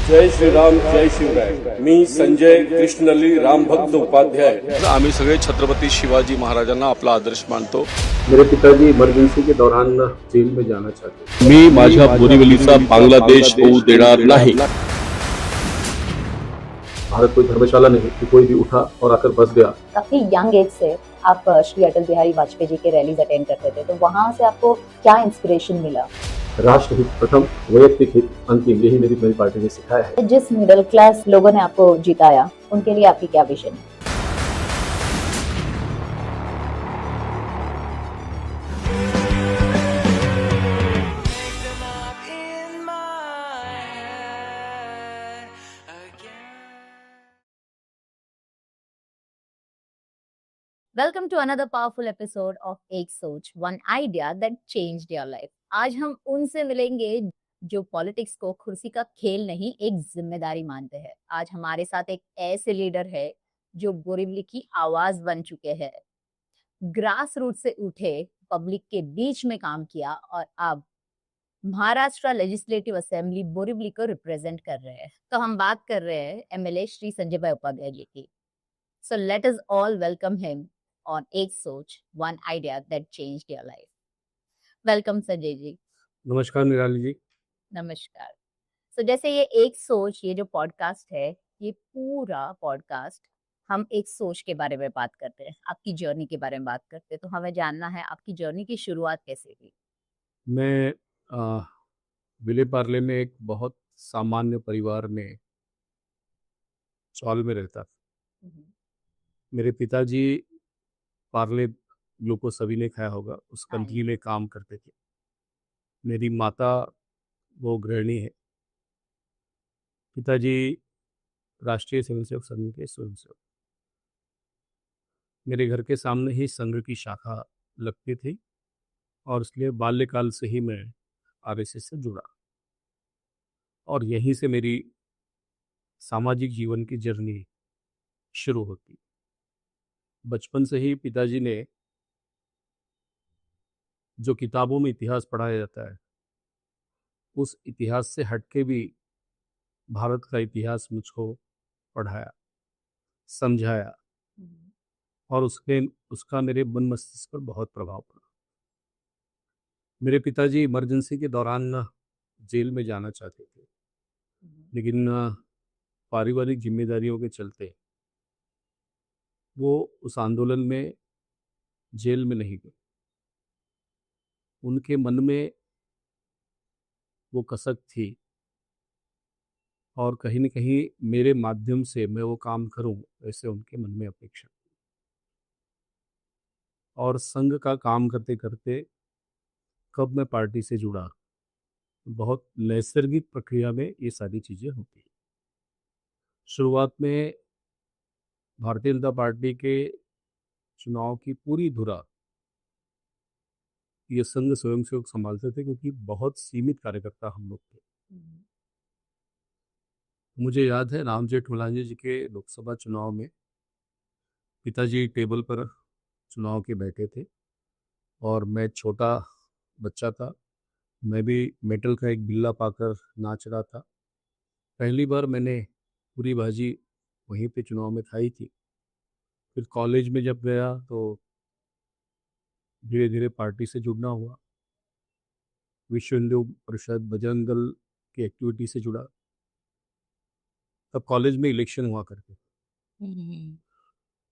जय श्रीराम जय शिवराय. मी संजय कृष्णली रामभक्त उपाध्याय. आम्ही सगळे छत्रपती शिवाजी महाराजांना आपला आदर्श मानतो. मेरे पिताजी इमरजेंसी के दौरान जेल में जाना चाहते. मी माझ्या बोरीवलीचा बांगलादेश होऊ देणार नाही. भारत कोई धर्मशाला नहीं कि कोई भी उठा और आकर बस गया. काफी यंग एज से आप श्री अटल बिहारी वाजपेयी जी के रैलीज अटेंड करते थे, तो वहाँ से आपको क्या इंस्पिरेशन मिला? राष्ट्र हित प्रथम, वैयक्तिक हित अंतिम, यही मेरी पार्टी ने सिखाया है. जिस मिडिल क्लास लोगों ने आपको जिताया, उनके लिए आपकी क्या विजन है? Welcome to another powerful episode of Ek Soch, one idea that changed your life. आज हम उनसे मिलेंगे जो पॉलिटिक्स को कुर्सी का खेल नहीं, एक जिम्मेदारी मानते हैं. आज हमारे साथ एक ऐसे लीडर है जो बोरीवली की आवाज बन चुके हैं. ग्रास रूट से उठे, पब्लिक के बीच में काम किया और अब महाराष्ट्र लेजिस्लेटिव असेंबली बोरीवली को रिप्रेजेंट कर रहे हैं. तो हम बात कर रहे हैं एमएलए श्री संजय भाई उपाध्याय जी की. So let us all welcome him on एक सोच, one idea that changed your life. Welcome Sanjay ji. नमस्कार निराली जी. नमस्कार. So जैसे ये एक सोच, ये जो पॉडकास्ट है, ये पूरा पॉडकास्ट हम एक सोच के बारे में बात करते हैं, आपकी जर्नी के बारे में बात करते हैं. तो हमें जानना है आपकी जर्नी की शुरुआत कैसे हुई? मैं विले पार्ले में एक बहुत सामान्य परिवार में चौल में रहता था. मेरे पिताजी पार्ले ग्लूकोज सभी ने खाया होगा, उस कंपनी में काम करते थे. मेरी माता वो गृहिणी है. पिताजी राष्ट्रीय स्वयंसेवक संघ के स्वयंसेवक. मेरे घर के सामने ही संघ की शाखा लगती थी और इसलिए बाल्यकाल से ही मैं आरएसएस से जुड़ा और यहीं से मेरी सामाजिक जीवन की जर्नी शुरू होती. बचपन से ही पिताजी ने जो किताबों में इतिहास पढ़ाया जाता है, उस इतिहास से हटके भी भारत का इतिहास मुझको पढ़ाया, समझाया और उसका मेरे मन मस्तिष्क पर बहुत प्रभाव पड़ा. मेरे पिताजी इमरजेंसी के दौरान जेल में जाना चाहते थे, लेकिन पारिवारिक जिम्मेदारियों के चलते वो उस आंदोलन में जेल में नहीं गए. उनके मन में वो कसक थी और कहीं न कहीं मेरे माध्यम से मैं वो काम करूं, ऐसे उनके मन में अपेक्षा थी. और संघ का काम करते करते कब मैं पार्टी से जुड़ा, बहुत नैसर्गिक प्रक्रिया में ये सारी चीज़ें होती हैं. शुरुआत में भारतीय जनता पार्टी के चुनाव की पूरी धुरा ये संघ स्वयंसेवक संभालते थे, क्योंकि बहुत सीमित कार्यकर्ता हम लोग थे. मुझे याद है राम जेठमलानी जी के लोकसभा चुनाव में पिताजी टेबल पर चुनाव के बैठे थे और मैं छोटा बच्चा था. मैं भी मेटल का एक बिल्ला पाकर नाच रहा था. पहली बार मैंने पूरी बाजी वहीं पे चुनाव में खाई थी. फिर कॉलेज में जब गया तो धीरे धीरे पार्टी से जुड़ना हुआ. विश्व हिंदू परिषद, बजरंग दल की एक्टिविटी से जुड़ा. तब कॉलेज में इलेक्शन हुआ करते थे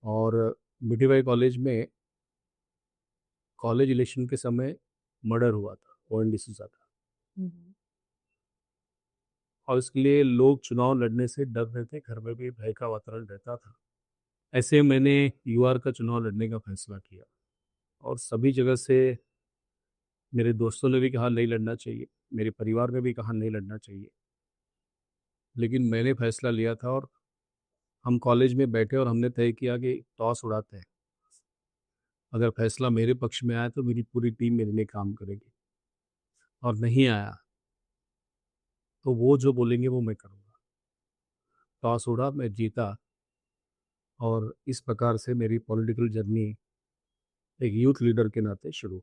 और मिठीबाई कॉलेज में कॉलेज इलेक्शन के समय मर्डर हुआ था, ONDC था और इसके लिए लोग चुनाव लड़ने से डर रहे थे. घर में भी भय का वातावरण रहता था. ऐसे मैंने यूआर का चुनाव लड़ने का फैसला किया और सभी जगह से मेरे दोस्तों ने भी कहा नहीं लड़ना चाहिए, मेरे परिवार ने भी कहा नहीं लड़ना चाहिए, लेकिन मैंने फैसला लिया था. और हम कॉलेज में बैठे और हमने तय किया कि टॉस उड़ाते हैं. अगर फैसला मेरे पक्ष में आया तो मेरी पूरी टीम मेरे लिए काम करेगी और नहीं आया तो वो जो बोलेंगे वो मैं करूँगा. टॉस उड़ा, मैं जीता और इस प्रकार से मेरी पॉलिटिकल जर्नी एक यूथ लीडर के नाते शुरू.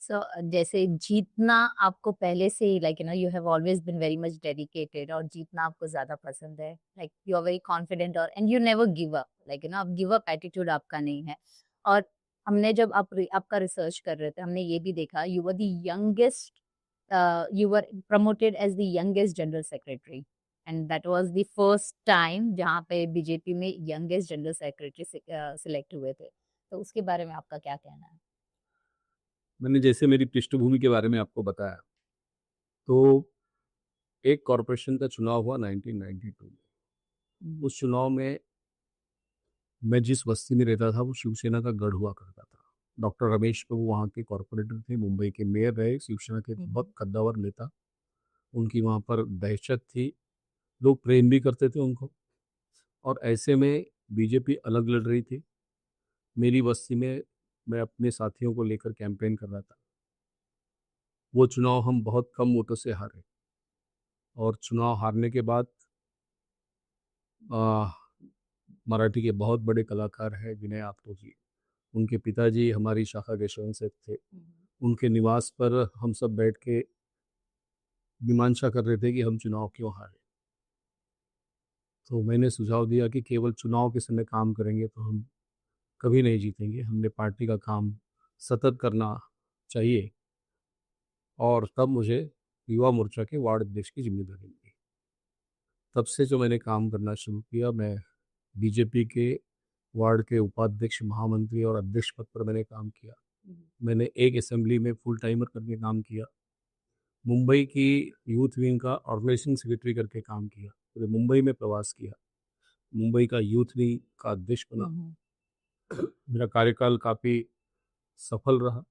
सो जैसे जीतना आपको पहले से ही like you have always been very much dedicated और जीतना आपको ज्यादा पसंद है, like you are very confident और and you never give up, like अब गिव अप एटीट्यूड आपका नहीं है। और हमने जब आपका रिसर्च कर रहे थे हमने ये भी देखा you were the youngest, you were promoted as the youngest general secretary and that was the first time जहाँ पे बीजेपी में youngest general secretary सिलेक्ट हुए थे। तो उसके बारे में आपका क्या कहना है? मैंने जैसे मेरी पृष्ठभूमि के बारे में आपको बताया, तो एक कॉरपोरेशन का चुनाव हुआ 1992 में। उस चुनाव में मैं जिस बस्ती में रहता था वो शिवसेना का गढ़ हुआ करता था। डॉक्टर रमेश प्रभु वहाँ के कॉरपोरेटर थे, मुंबई के मेयर रहे, शिवसेना के बहुत कद्दावर नेता। उनकी वहाँ पर दहशत थी, लोग प्रेम भी करते थे उनको। और ऐसे में बीजेपी अलग लड़ रही थी। मेरी बस्ती में मैं अपने साथियों को लेकर कैंपेन कर रहा था। वो चुनाव हम बहुत कम वोटों से हारे और चुनाव हारने के बाद मराठी के बहुत बड़े कलाकार हैं विनय आपटे जी, उनके पिताजी हमारी शाखा के स्वयंसेवक थे। उनके निवास पर हम सब बैठ के मीमांसा कर रहे थे कि हम चुनाव क्यों हारे। तो मैंने सुझाव दिया कि केवल चुनाव के समय काम करेंगे तो हम कभी नहीं जीतेंगे, हमने पार्टी का काम सतत करना चाहिए। और तब मुझे युवा मोर्चा के वार्ड अध्यक्ष की जिम्मेदारी मिली। तब से जो मैंने काम करना शुरू किया, मैं बीजेपी के वार्ड के उपाध्यक्ष, महामंत्री और अध्यक्ष पद पर मैंने काम किया। मैंने एक असेंबली में फुल टाइमर करके काम किया। मुंबई की यूथ विंग का ऑर्गेनाइजिंग सेक्रेटरी करके काम किया। पूरे मुंबई में प्रवास किया, मुंबई का यूथ विंग का अध्यक्ष बना। मेरा कार्यकाल काफ़ी सफल रहा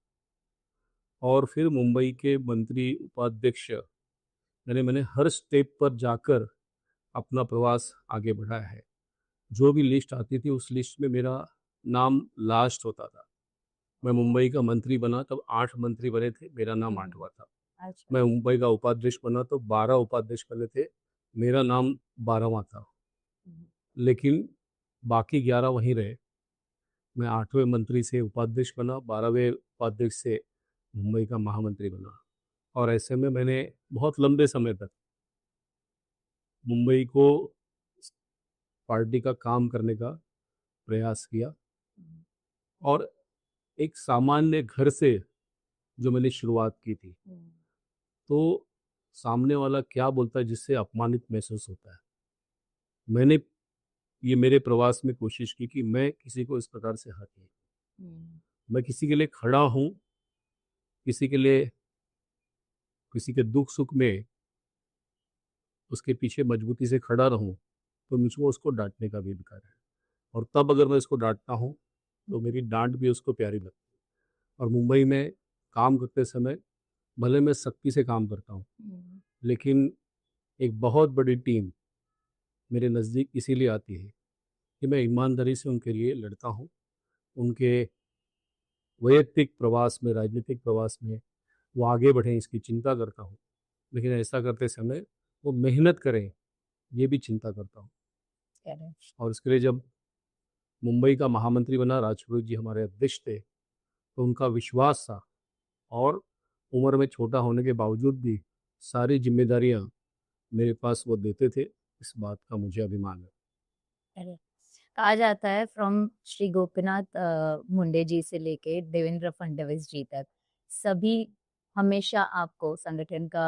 और फिर मुंबई के मंत्री, उपाध्यक्ष, मैंने हर स्टेप पर जाकर अपना प्रवास आगे बढ़ाया है। जो भी लिस्ट आती थी उस लिस्ट में मेरा नाम लास्ट होता था। मैं मुंबई का मंत्री बना तब 8 मंत्री बने थे, मेरा नाम 8वां था। अच्छा। मैं मुंबई का उपाध्यक्ष बना तो 12 उपाध्यक्ष बने थे, मेरा नाम 12वां था। लेकिन बाकी 11 वहीं रहे। मैं 8वें मंत्री से उपाध्यक्ष बना, 12वें उपाध्यक्ष से मुंबई का महामंत्री बना। और ऐसे में मैंने बहुत लंबे समय तक मुंबई को पार्टी का काम करने का प्रयास किया। और एक सामान्य घर से जो मैंने शुरुआत की थी, तो सामने वाला क्या बोलता है जिससे अपमानित महसूस होता है। मैंने ये मेरे प्रवास में कोशिश की कि मैं किसी को इस प्रकार से हर नहीं, मैं किसी के लिए खड़ा हूँ, किसी के लिए, किसी के दुख सुख में उसके पीछे मजबूती से खड़ा रहूं, तो मुझको उसको डांटने का भी अधिकार है। और तब अगर मैं इसको डांटता हूं तो मेरी डांट भी उसको प्यारी लगती है। और मुंबई में काम करते समय भले मैं सख्ती से काम करता हूं, लेकिन एक बहुत बड़ी टीम मेरे नज़दीक इसीलिए आती है कि मैं ईमानदारी से उनके लिए लड़ता हूं। उनके वैयक्तिक प्रवास में, राजनीतिक प्रवास में वो आगे बढ़ें इसकी चिंता करता हूँ। लेकिन ऐसा करते समय वो मेहनत करें ये भी चिंता करता हूँ। और इसके लिए जब मुंबई का महामंत्री बना, राजपुरोहित जी हमारे अध्यक्ष थे, तो उनका विश्वास था और उम्र में छोटा होने के बावजूद भी सारी जिम्मेदारियां मेरे पास वो देते थे। इस बात का मुझे अभिमान है। कहा जाता है फ्रॉम श्री गोपीनाथ मुंडे जी से लेके देवेंद्र फडणवीस जी तक सभी हमेशा आपको संगठन का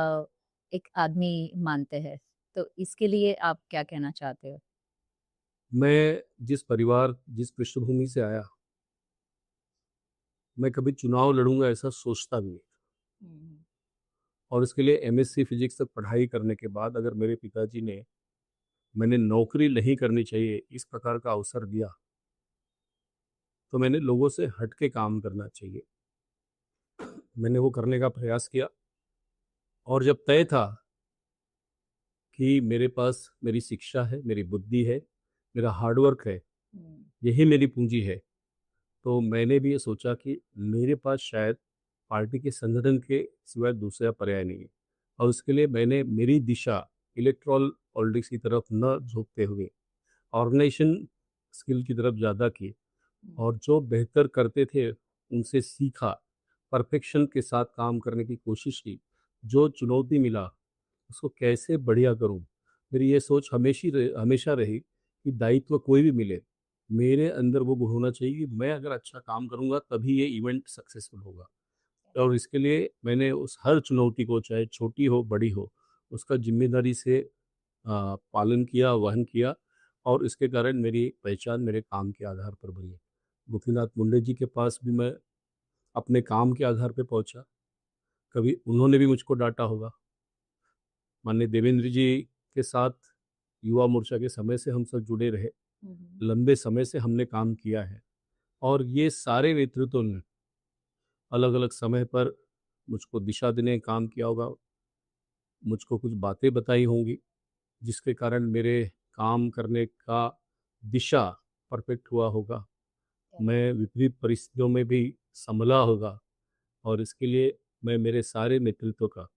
एक आदमी मानते हैं। तो इसके लिए आप क्या कहना चाहते हो? मैं जिस परिवार, जिस पृष्ठभूमि से आया, मैं कभी चुनाव लड़ूंगा ऐसा सोचता भी नहीं। और इसके लिए एमएससी फिजिक्स तक पढ़ाई करने के बाद अगर मेरे पिताजी ने मैंने नौकरी नहीं करनी चाहिए इस प्रकार का अवसर दिया, तो मैंने लोगों से हट के काम करना चाहिए। मैंने वो करने का प्रयास किया और जब तय था कि मेरे पास मेरी शिक्षा है, मेरी बुद्धि है, मेरा हार्डवर्क है, यही मेरी पूंजी है, तो मैंने भी ये सोचा कि मेरे पास शायद पार्टी के संगठन के सिवाय दूसरा पर्याय नहीं है। और उसके लिए मैंने मेरी दिशा इलेक्ट्रॉल पॉलिटिक्स की तरफ न झोंकते हुए ऑर्गेनाइजेशन स्किल की तरफ ज़्यादा की और जो बेहतर करते थे उनसे सीखा परफेक्शन के साथ काम करने की कोशिश की। जो चुनौती मिला, उसको कैसे बढ़िया करूँ? मेरी ये सोच हमेशा रही कि दायित्व कोई भी मिले, मेरे अंदर वो गुण होना चाहिए कि मैं अगर अच्छा काम करूँगा तभी ये इवेंट सक्सेसफुल होगा। और इसके लिए मैंने उस हर चुनौती को, चाहे छोटी हो, बड़ी हो, उसका ज़िम्मेदारी से पालन किया, वहन किया और इसके कारण मेरी पहचान मेरे काम के आधार पर बनी। गोपीनाथ मुंडे जी के पास भी मैं अपने काम के आधार पे पहुँचा, कभी उन्होंने भी मुझको डाँटा होगा। माननीय देवेंद्र जी के साथ युवा मोर्चा के समय से हम सब जुड़े रहे, लंबे समय से हमने काम किया है और ये सारे नेतृत्व ने अलग-अलग समय पर मुझको दिशा देने का काम किया होगा, मुझको कुछ बातें बताई होंगी, जिसके कारण मेरे काम करने का दिशा परफेक्ट हुआ होगा। मैं विपरीत परिस्थितियों में भी संभला होगा और इसके लिए मैं मेरे सारे नेतृत्व का,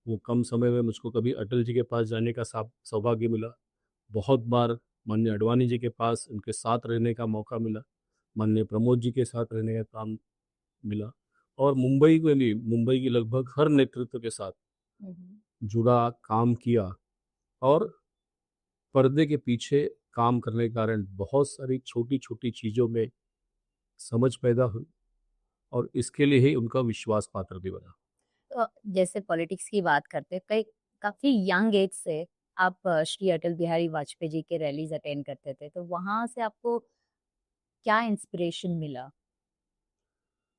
वो कम समय में मुझको कभी अटल जी के पास जाने का सौभाग्य मिला, बहुत बार माननीय अडवाणी जी के पास उनके साथ रहने का मौका मिला, माननीय प्रमोद जी के साथ रहने का काम मिला और मुंबई की लगभग हर नेतृत्व के साथ जुड़ा, काम किया और पर्दे के पीछे काम करने के कारण बहुत सारी छोटी-छोटी चीज़ों में समझ पैदा हुई और इसके लिए ही उनका विश्वास पात्र भी बना। तो जैसे पॉलिटिक्स की बात करते हैं, कई काफी यंग एज से आप श्री अटल बिहारी वाजपेयी जी के रैलीज अटेंड करते थे, तो वहां से आपको क्या इंस्पिरेशन मिला?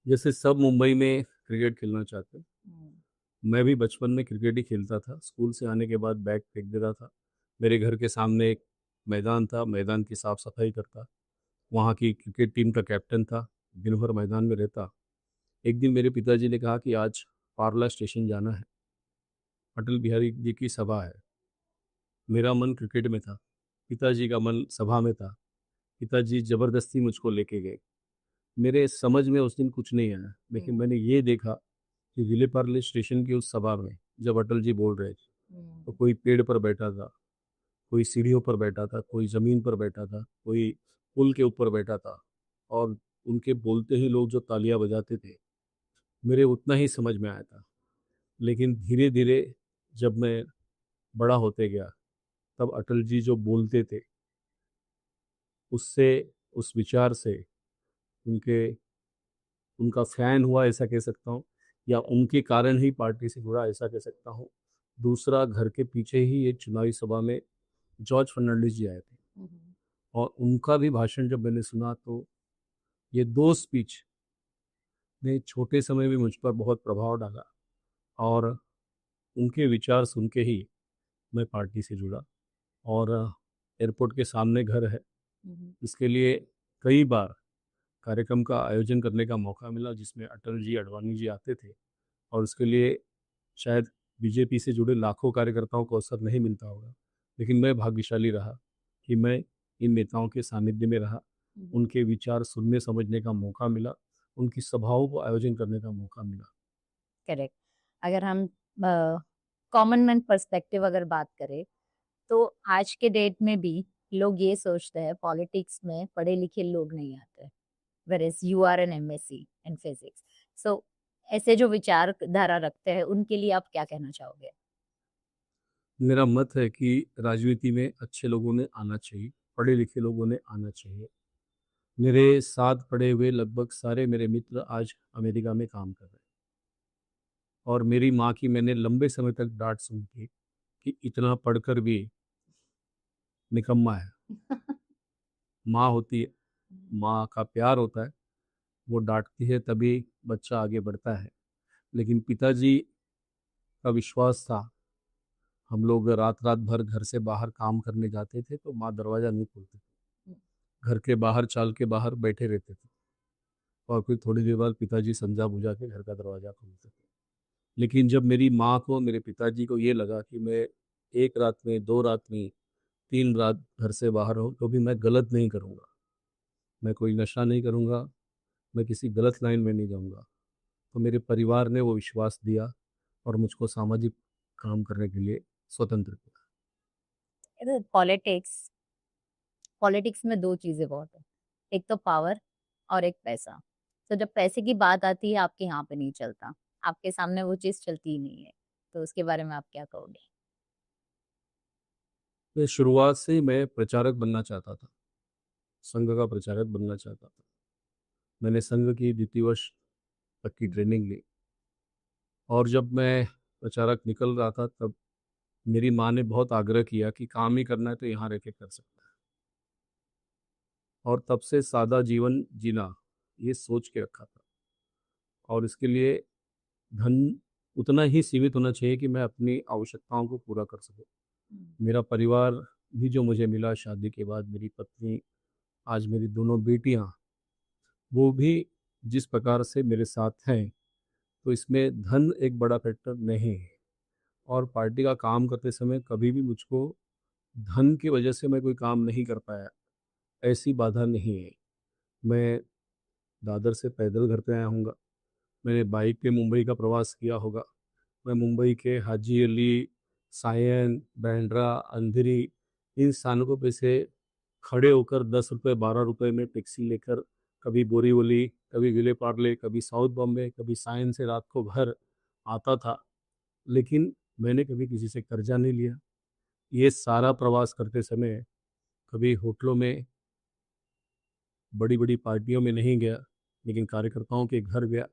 जैसे सब मुंबई में क्रिकेट खेलना चाहते हैं, मैं भी बचपन में क्रिकेट ही खेलता था। स्कूल से आने के बाद बैग फेंक देता था। मेरे घर के सामने एक मैदान था, मैदान की साफ सफाई करता, वहाँ की क्रिकेट टीम का कैप्टन था, दिन भर मैदान में रहता। एक दिन मेरे पिताजी ने कहा कि आज पारला स्टेशन जाना है, अटल बिहारी जी की सभा है। मेरा मन क्रिकेट में था, पिताजी का मन सभा में था। पिताजी ज़बरदस्ती मुझको लेके गए। मेरे समझ में उस दिन कुछ नहीं आया, लेकिन मैंने ये देखा कि विले पार्ले स्टेशन की उस सभा में जब अटल जी बोल रहे थे, तो कोई पेड़ पर बैठा था, कोई सीढ़ियों पर बैठा था, कोई ज़मीन पर बैठा था, कोई पुल के ऊपर बैठा था और उनके बोलते ही लोग जो तालियां बजाते थे, मेरे उतना ही समझ में आया था। लेकिन धीरे-धीरे जब मैं बड़ा होते गया, तब अटल जी जो बोलते थे, उससे, उस विचार से उनके उनका फ़ैन हुआ ऐसा कह सकता हूँ या उनके कारण ही पार्टी से जुड़ा ऐसा कह सकता हूँ। दूसरा, घर के पीछे ही एक चुनावी सभा में जॉर्ज फर्नांडिस जी आए थे और उनका भी भाषण जब मैंने सुना तो ये 2 स्पीच ने छोटे समय में मुझ पर बहुत प्रभाव डाला और उनके विचार सुन के ही मैं पार्टी से जुड़ा और एयरपोर्ट के सामने घर है, इसके लिए कई बार कार्यक्रम का आयोजन करने का मौका मिला जिसमें अटल जी, अडवाणी जी आते थे और उसके लिए शायद बीजेपी से जुड़े लाखों कार्यकर्ताओं को अवसर नहीं मिलता होगा, लेकिन मैं भाग्यशाली रहा कि मैं इन नेताओं के सानिध्य में रहा, उनके विचार सुनने समझने का मौका मिला, उनकी सभाओं को आयोजन करने का मौका मिला। करेक्ट। अगर हम कॉमन मैन पर्सपेक्टिव अगर बात करें, तो आज के डेट में भी लोग ये सोचते हैं पॉलिटिक्स में पढ़े लिखे लोग नहीं आते, whereas you are an MSc in physics. So ऐसे जो विचारधारा रखते हैं उनके लिए आप क्या कहना चाहोगे? मेरा मत है कि राजनीति में अच्छे लोगों ने आना चाहिए, पढ़े लिखे लोगों ने आना चाहिए। मेरे साथ पढ़े हुए लगभग सारे मेरे मित्र आज अमेरिका में काम कर रहे हैं और मेरी माँ की मैंने लंबे समय तक डांट सुनी थी कि इतना पढ़कर भी निकम्मा है। माँ होती है, माँ का प्यार होता है, वो डांटती है तभी बच्चा आगे बढ़ता है। लेकिन पिताजी का विश्वास था, हम लोग रात रात भर घर से बाहर काम करने जाते थे तो माँ दरवाज़ा नहीं खोलती थी, घर के बाहर, चाल के बाहर बैठे रहते थे और फिर थोड़ी देर बाद पिताजी समझा बुझा के घर का दरवाज़ा खोलते थे। लेकिन जब मेरी माँ को, मेरे पिताजी को ये लगा कि मैं 1 रात में, 2 रात में, 3 रात घर से बाहर हूँ, तो भी मैं गलत नहीं करूँगा, मैं कोई नशा नहीं करूँगा, मैं किसी गलत लाइन में नहीं जाऊँगा। तो मेरे परिवार ने वो विश्वास दिया और मुझको सामाजिक काम करने के लिए स्वतंत्र किया। पॉलिटिक्स पॉलिटिक्स में दो चीजें बहुत है, एक तो पावर और एक पैसा। तो जब पैसे की बात आती है आपके यहाँ पे नहीं चलता, आपके सामने वो चीज़ चलती ही नहीं है। तो उसके बारे में आप क्या कहोगे? मैं शुरुआत से ही मैं प्रचारक बनना चाहता था, संघ का प्रचारक बनना चाहता था। मैंने संघ की द्वितीय वर्ष तक की ट्रेनिंग ली और जब मैं प्रचारक निकल रहा था तब मेरी माँ ने बहुत आग्रह किया कि काम ही करना है तो यहाँ रह के कर सकता है, और तब से सादा जीवन जीना ये सोच के रखा था। और इसके लिए धन उतना ही सीमित होना चाहिए कि मैं अपनी आवश्यकताओं को पूरा कर सकूं। मेरा परिवार भी जो मुझे मिला शादी के बाद, मेरी पत्नी, आज मेरी दोनों बेटियां, वो भी जिस प्रकार से मेरे साथ हैं, तो इसमें धन एक बड़ा फैक्टर नहीं है। और पार्टी का काम करते समय कभी भी मुझको धन की वजह से मैं कोई काम नहीं कर पाया, ऐसी बाधा नहीं है। मैं दादर से पैदल घर पे आया हूँगा, मैंने बाइक पे मुंबई का प्रवास किया होगा, मैं मुंबई के हाजी अली, सायन, बांद्रा, अंधेरी, इन स्थानकों पे से खड़े होकर 10 रुपये 12 रुपये में टैक्सी लेकर कभी बोरीवली, कभी विले पार्ले, कभी साउथ बॉम्बे, कभी सायन से रात को घर आता था। लेकिन मैंने कभी किसी से कर्जा नहीं लिया। ये सारा प्रवास करते समय कभी होटलों में, बड़ी बड़ी पार्टियों में नहीं गया, लेकिन कार्यकर्ताओं के घर गया।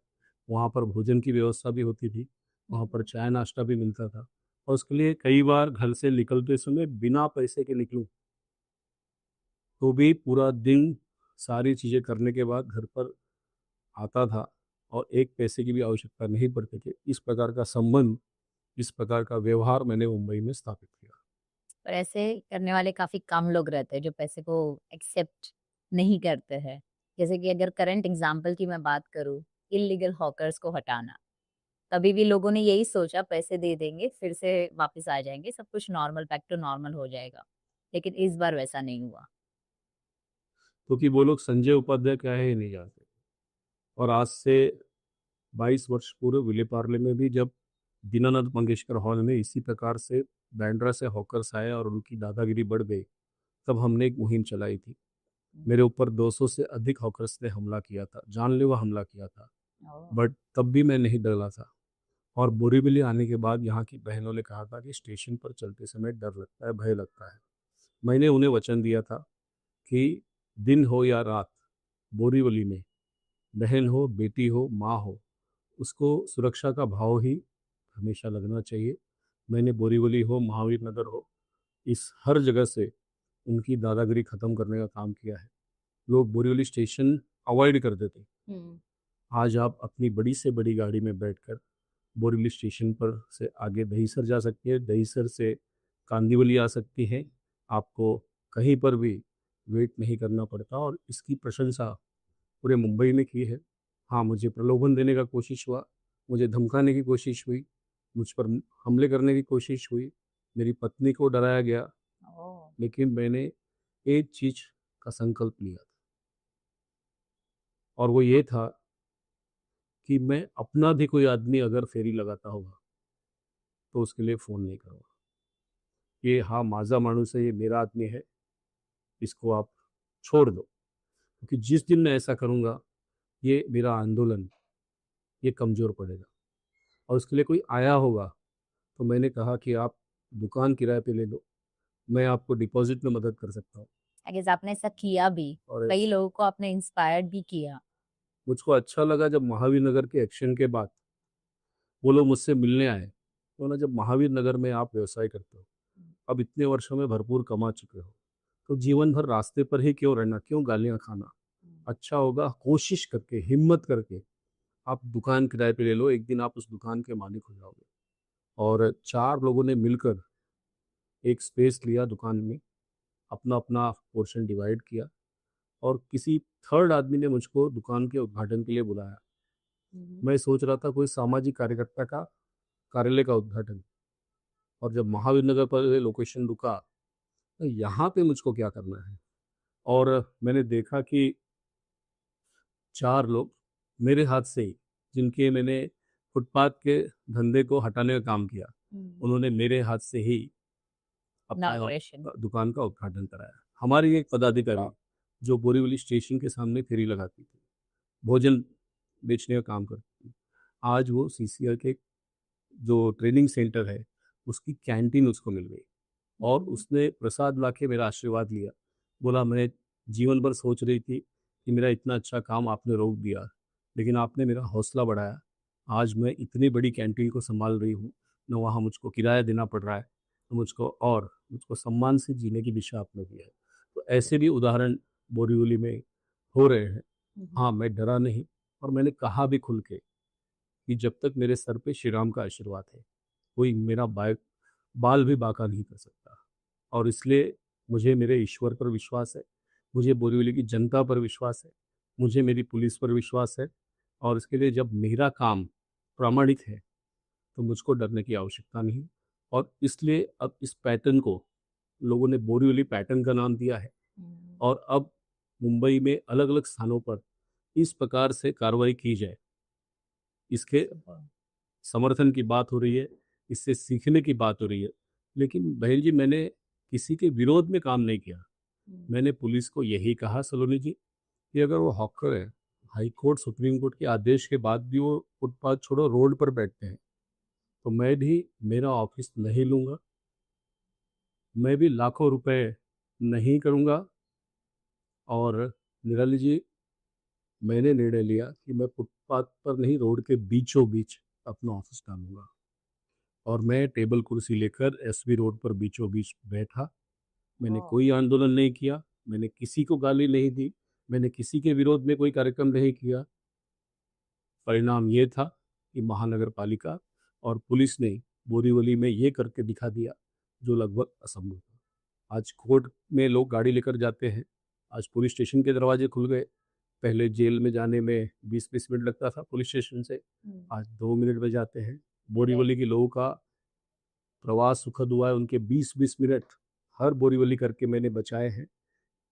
वहाँ पर भोजन की व्यवस्था भी होती थी, वहाँ पर चाय नाश्ता भी मिलता था, और उसके लिए कई बार घर से निकलते समय बिना पैसे के निकलूं तो भी पूरा दिन सारी चीज़ें करने के बाद घर पर आता था और एक पैसे की भी आवश्यकता नहीं पड़ती थी। इस प्रकार का संबंध, इस प्रकार का व्यवहार मैंने मुंबई में स्थापित किया। और ऐसे करने वाले काफ़ी कम लोग रहते हैं जो पैसे को एक्सेप्ट नहीं करते हैं। जैसे कि अगर करंट एग्ज़ाम्पल की मैं बात करूँ, इल्लीगल हॉकर्स को हटाना। कभी भी लोगों ने यही सोचा पैसे दे देंगे, फिर से वापस आ जाएँगे, सब कुछ नॉर्मल बैक टू नॉर्मल हो जाएगा। लेकिन इस बार वैसा नहीं हुआ। क्योंकि वो लोग संजय उपाध्याय क्या है ये नहीं जानते। और आज से 22 वर्ष पूर्व विले पार्ले में भी जब दीनानाथ मंगेशकर हॉल में इसी प्रकार से बांद्रा से हॉकर्स आए और उनकी दादागिरी बढ़ गई, तब हमने एक मुहिम चलाई थी। मेरे ऊपर 200 से अधिक हॉकर्स ने हमला किया था, जानलेवा हमला किया था, ओह! बट तब भी मैं नहीं डरा था। और बोरीवली आने के बाद यहाँ की बहनों ने कहा था कि स्टेशन पर चलते समय डर लगता है, भय लगता है। मैंने उन्हें वचन दिया था कि दिन हो या रात, बोरीवली में बहन हो, बेटी हो, माँ हो, उसको सुरक्षा का भाव ही हमेशा लगना चाहिए। मैंने बोरीवली हो, महावीर नगर हो, इस हर जगह से उनकी दादागिरी ख़त्म करने का काम किया है। लोग बोरीवली स्टेशन अवॉइड करते थे, आज आप अपनी बड़ी से बड़ी गाड़ी में बैठकर बोरीवली स्टेशन पर से आगे दहीसर जा सकती है, दहीसर से कांदिवली आ सकती हैं। आपको कहीं पर भी वेट नहीं करना पड़ता, और इसकी प्रशंसा पूरे मुंबई ने की है। हाँ, मुझे प्रलोभन देने का कोशिश हुआ, मुझे धमकाने की कोशिश हुई, मुझ पर हमले करने की कोशिश हुई, मेरी पत्नी को डराया गया, ओह! लेकिन मैंने एक चीज़ का संकल्प लिया था, और वो ये था कि मैं अपना भी कोई आदमी अगर फेरी लगाता होगा तो उसके लिए फ़ोन नहीं करूँगा। ये हाँ माझा माणूस है, ये मेरा आदमी है, इसको आप छोड़ दो। क्योंकि जिस दिन मैं ऐसा करूँगा, ये मेरा आंदोलन ये कमज़ोर पड़ेगा। और उसके लिए कोई आया होगा तो मैंने कहा कि आप दुकान किराए पे ले लो, मैं आपको डिपॉज़िट में मदद कर सकता हूँ। आई गेस आपने ऐसा किया भी। और कई लोगों को आपने इंस्पायर्ड भी किया। मुझको अच्छा लगा जब महावीर नगर के एक्शन के बाद वो लोग मुझसे मिलने आए। तो ना, जब महावीर नगर में आप व्यवसाय करते हो, अब इतने वर्षों में भरपूर कमा चुके हो, तो जीवन भर रास्ते पर ही क्यों रहना, क्यों गालियाँ खाना? अच्छा होगा कोशिश करके, हिम्मत करके आप दुकान किराए पे ले लो, एक दिन आप उस दुकान के मालिक हो जाओगे। और 4 लोगों ने मिलकर एक स्पेस लिया दुकान में, अपना-अपना पोर्शन डिवाइड किया, और किसी थर्ड आदमी ने मुझको दुकान के उद्घाटन के लिए बुलाया। मैं सोच रहा था कोई सामाजिक कार्यकर्ता का कार्यालय का उद्घाटन, और जब महावीर नगर पर लोकेशन रुका, तो यहाँ पे मुझको क्या करना है? और मैंने देखा कि 4 लोग मेरे हाथ से ही, जिनके मैंने फुटपाथ के धंधे को हटाने का काम किया, उन्होंने मेरे हाथ से ही अपना इनॉग्रेशन। दुकान का उद्घाटन कराया। हमारी एक पदाधिकारी जो बोरीवली स्टेशन के सामने फेरी लगाती थी, भोजन बेचने का काम करती थी। आज वो सीसीआर के जो ट्रेनिंग सेंटर है उसकी कैंटीन उसको मिल गई और उसने प्रसाद ला के मेरा आशीर्वाद लिया। बोला, मैं जीवन भर सोच रही थी कि मेरा इतना अच्छा काम आपने रोक दिया, लेकिन आपने मेरा हौसला बढ़ाया। आज मैं इतनी बड़ी कैंटीन को संभाल रही हूँ, न वहाँ मुझको किराया देना पड़ रहा है, तो मुझको सम्मान से जीने की दिशा आपने दी है। तो ऐसे भी उदाहरण बोरीवली में हो रहे हैं। हाँ, मैं डरा नहीं और मैंने कहा भी खुल के कि जब तक मेरे सर पे श्री राम का आशीर्वाद है, कोई मेरा बाल भी बांका नहीं कर सकता। और इसलिए मुझे मेरे ईश्वर पर विश्वास है, मुझे बोरीवली की जनता पर विश्वास है, मुझे मेरी पुलिस पर विश्वास है। और इसके लिए जब मेरा काम प्रामाणिक है तो मुझको डरने की आवश्यकता नहीं। और इसलिए अब इस पैटर्न को लोगों ने बोरीवली पैटर्न का नाम दिया है और अब मुंबई में अलग अलग स्थानों पर इस प्रकार से कार्रवाई की जाए, इसके समर्थन की बात हो रही है, इससे सीखने की बात हो रही है। लेकिन बहन जी, मैंने किसी के विरोध में काम नहीं किया। मैंने पुलिस को यही कहा सलोनी जी कि अगर वो हॉकर है, हाई कोर्ट सुप्रीम कोर्ट के आदेश के बाद भी वो फुटपाथ छोड़ो रोड पर बैठते हैं, तो मैं भी मेरा ऑफिस नहीं लूँगा, मैं भी लाखों रुपए नहीं करूँगा। और निराली जी, मैंने निर्णय लिया कि मैं फुटपाथ पर नहीं, रोड के बीचों बीच अपना ऑफिस डालूंगा। और मैं टेबल कुर्सी लेकर एसबी रोड पर बीचों बीच बैठा। मैंने कोई आंदोलन नहीं किया, मैंने किसी को गाली नहीं दी, मैंने किसी के विरोध में कोई कार्यक्रम नहीं किया। परिणाम ये था कि महानगर पालिका और पुलिस ने बोरीवली में ये करके दिखा दिया जो लगभग असंभव था। आज कोर्ट में लोग गाड़ी लेकर जाते हैं, आज पुलिस स्टेशन के दरवाजे खुल गए। पहले जेल में जाने में 20-20 मिनट लगता था पुलिस स्टेशन से, आज 2 मिनट में जाते हैं। बोरीवली के लोगों का प्रवास सुखद हुआ है, उनके 20-20 मिनट हर बोरीवली करके मैंने बचाए हैं।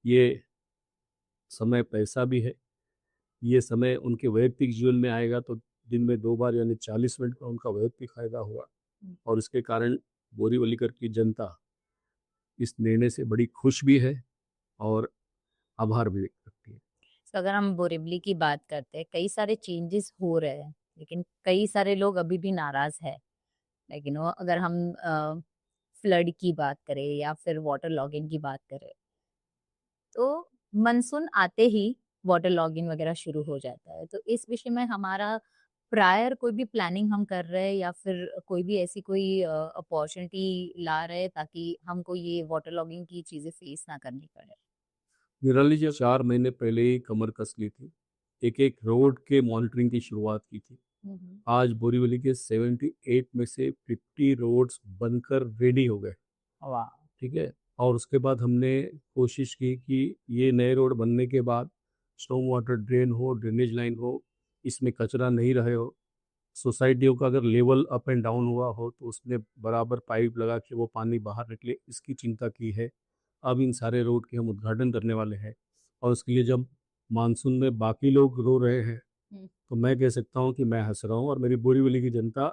ये समय पैसा भी है, ये समय उनके वैयक्तिक जीवन में आएगा तो दिन में 2 बार यानी 40 मिनट का उनका वैयक्तिक फायदा हुआ। और इसके कारण बोरीवलीकर की जनता इस निर्णय से बड़ी खुश भी है और आभार भी व्यक्त करती है। तो अगर हम बोरीवली की बात करते हैं, कई सारे चेंजेस हो रहे हैं, लेकिन कई सारे लोग अभी भी नाराज है। लेकिन वो अगर हम फ्लड की बात करें या फिर वाटर लॉगिंग की बात करें, तो मानसून आते ही वाटर लॉगिंग वगैरह शुरू हो जाता है। तो इस विषय में हमारा प्रायर कोई भी प्लानिंग हम कर रहे हैं या फिर कोई भी ऐसी कोई अपॉर्चुनिटी ला रहे हैं ताकि हमको ये वाटर लॉगिंग की चीजें फेस ना करनी पड़े? निराली जी, 4 महीने पहले ही कमर कस ली थी, एक रोड के मॉनिटरिंग की शुरुआत की थी। आज बोरीवली के 78 में से 50 रोड्स बनकर रेडी हो गए। वाह। ठीक है। और उसके बाद हमने कोशिश की कि ये नए रोड बनने के बाद स्टॉर्म वाटर ड्रेन हो, ड्रेनेज लाइन हो, इसमें कचरा नहीं रहे हो। सोसाइटियों का अगर लेवल अप एंड डाउन हुआ हो तो उसमें बराबर पाइप लगा के वो पानी बाहर निकले, इसकी चिंता की है। अब इन सारे रोड के हम उद्घाटन करने वाले हैं और उसके लिए जब मानसून में बाकी लोग रो रहे हैं तो मैं कह सकता हूँ कि मैं हंस रहा हूँ और मेरी बोरीवली की जनता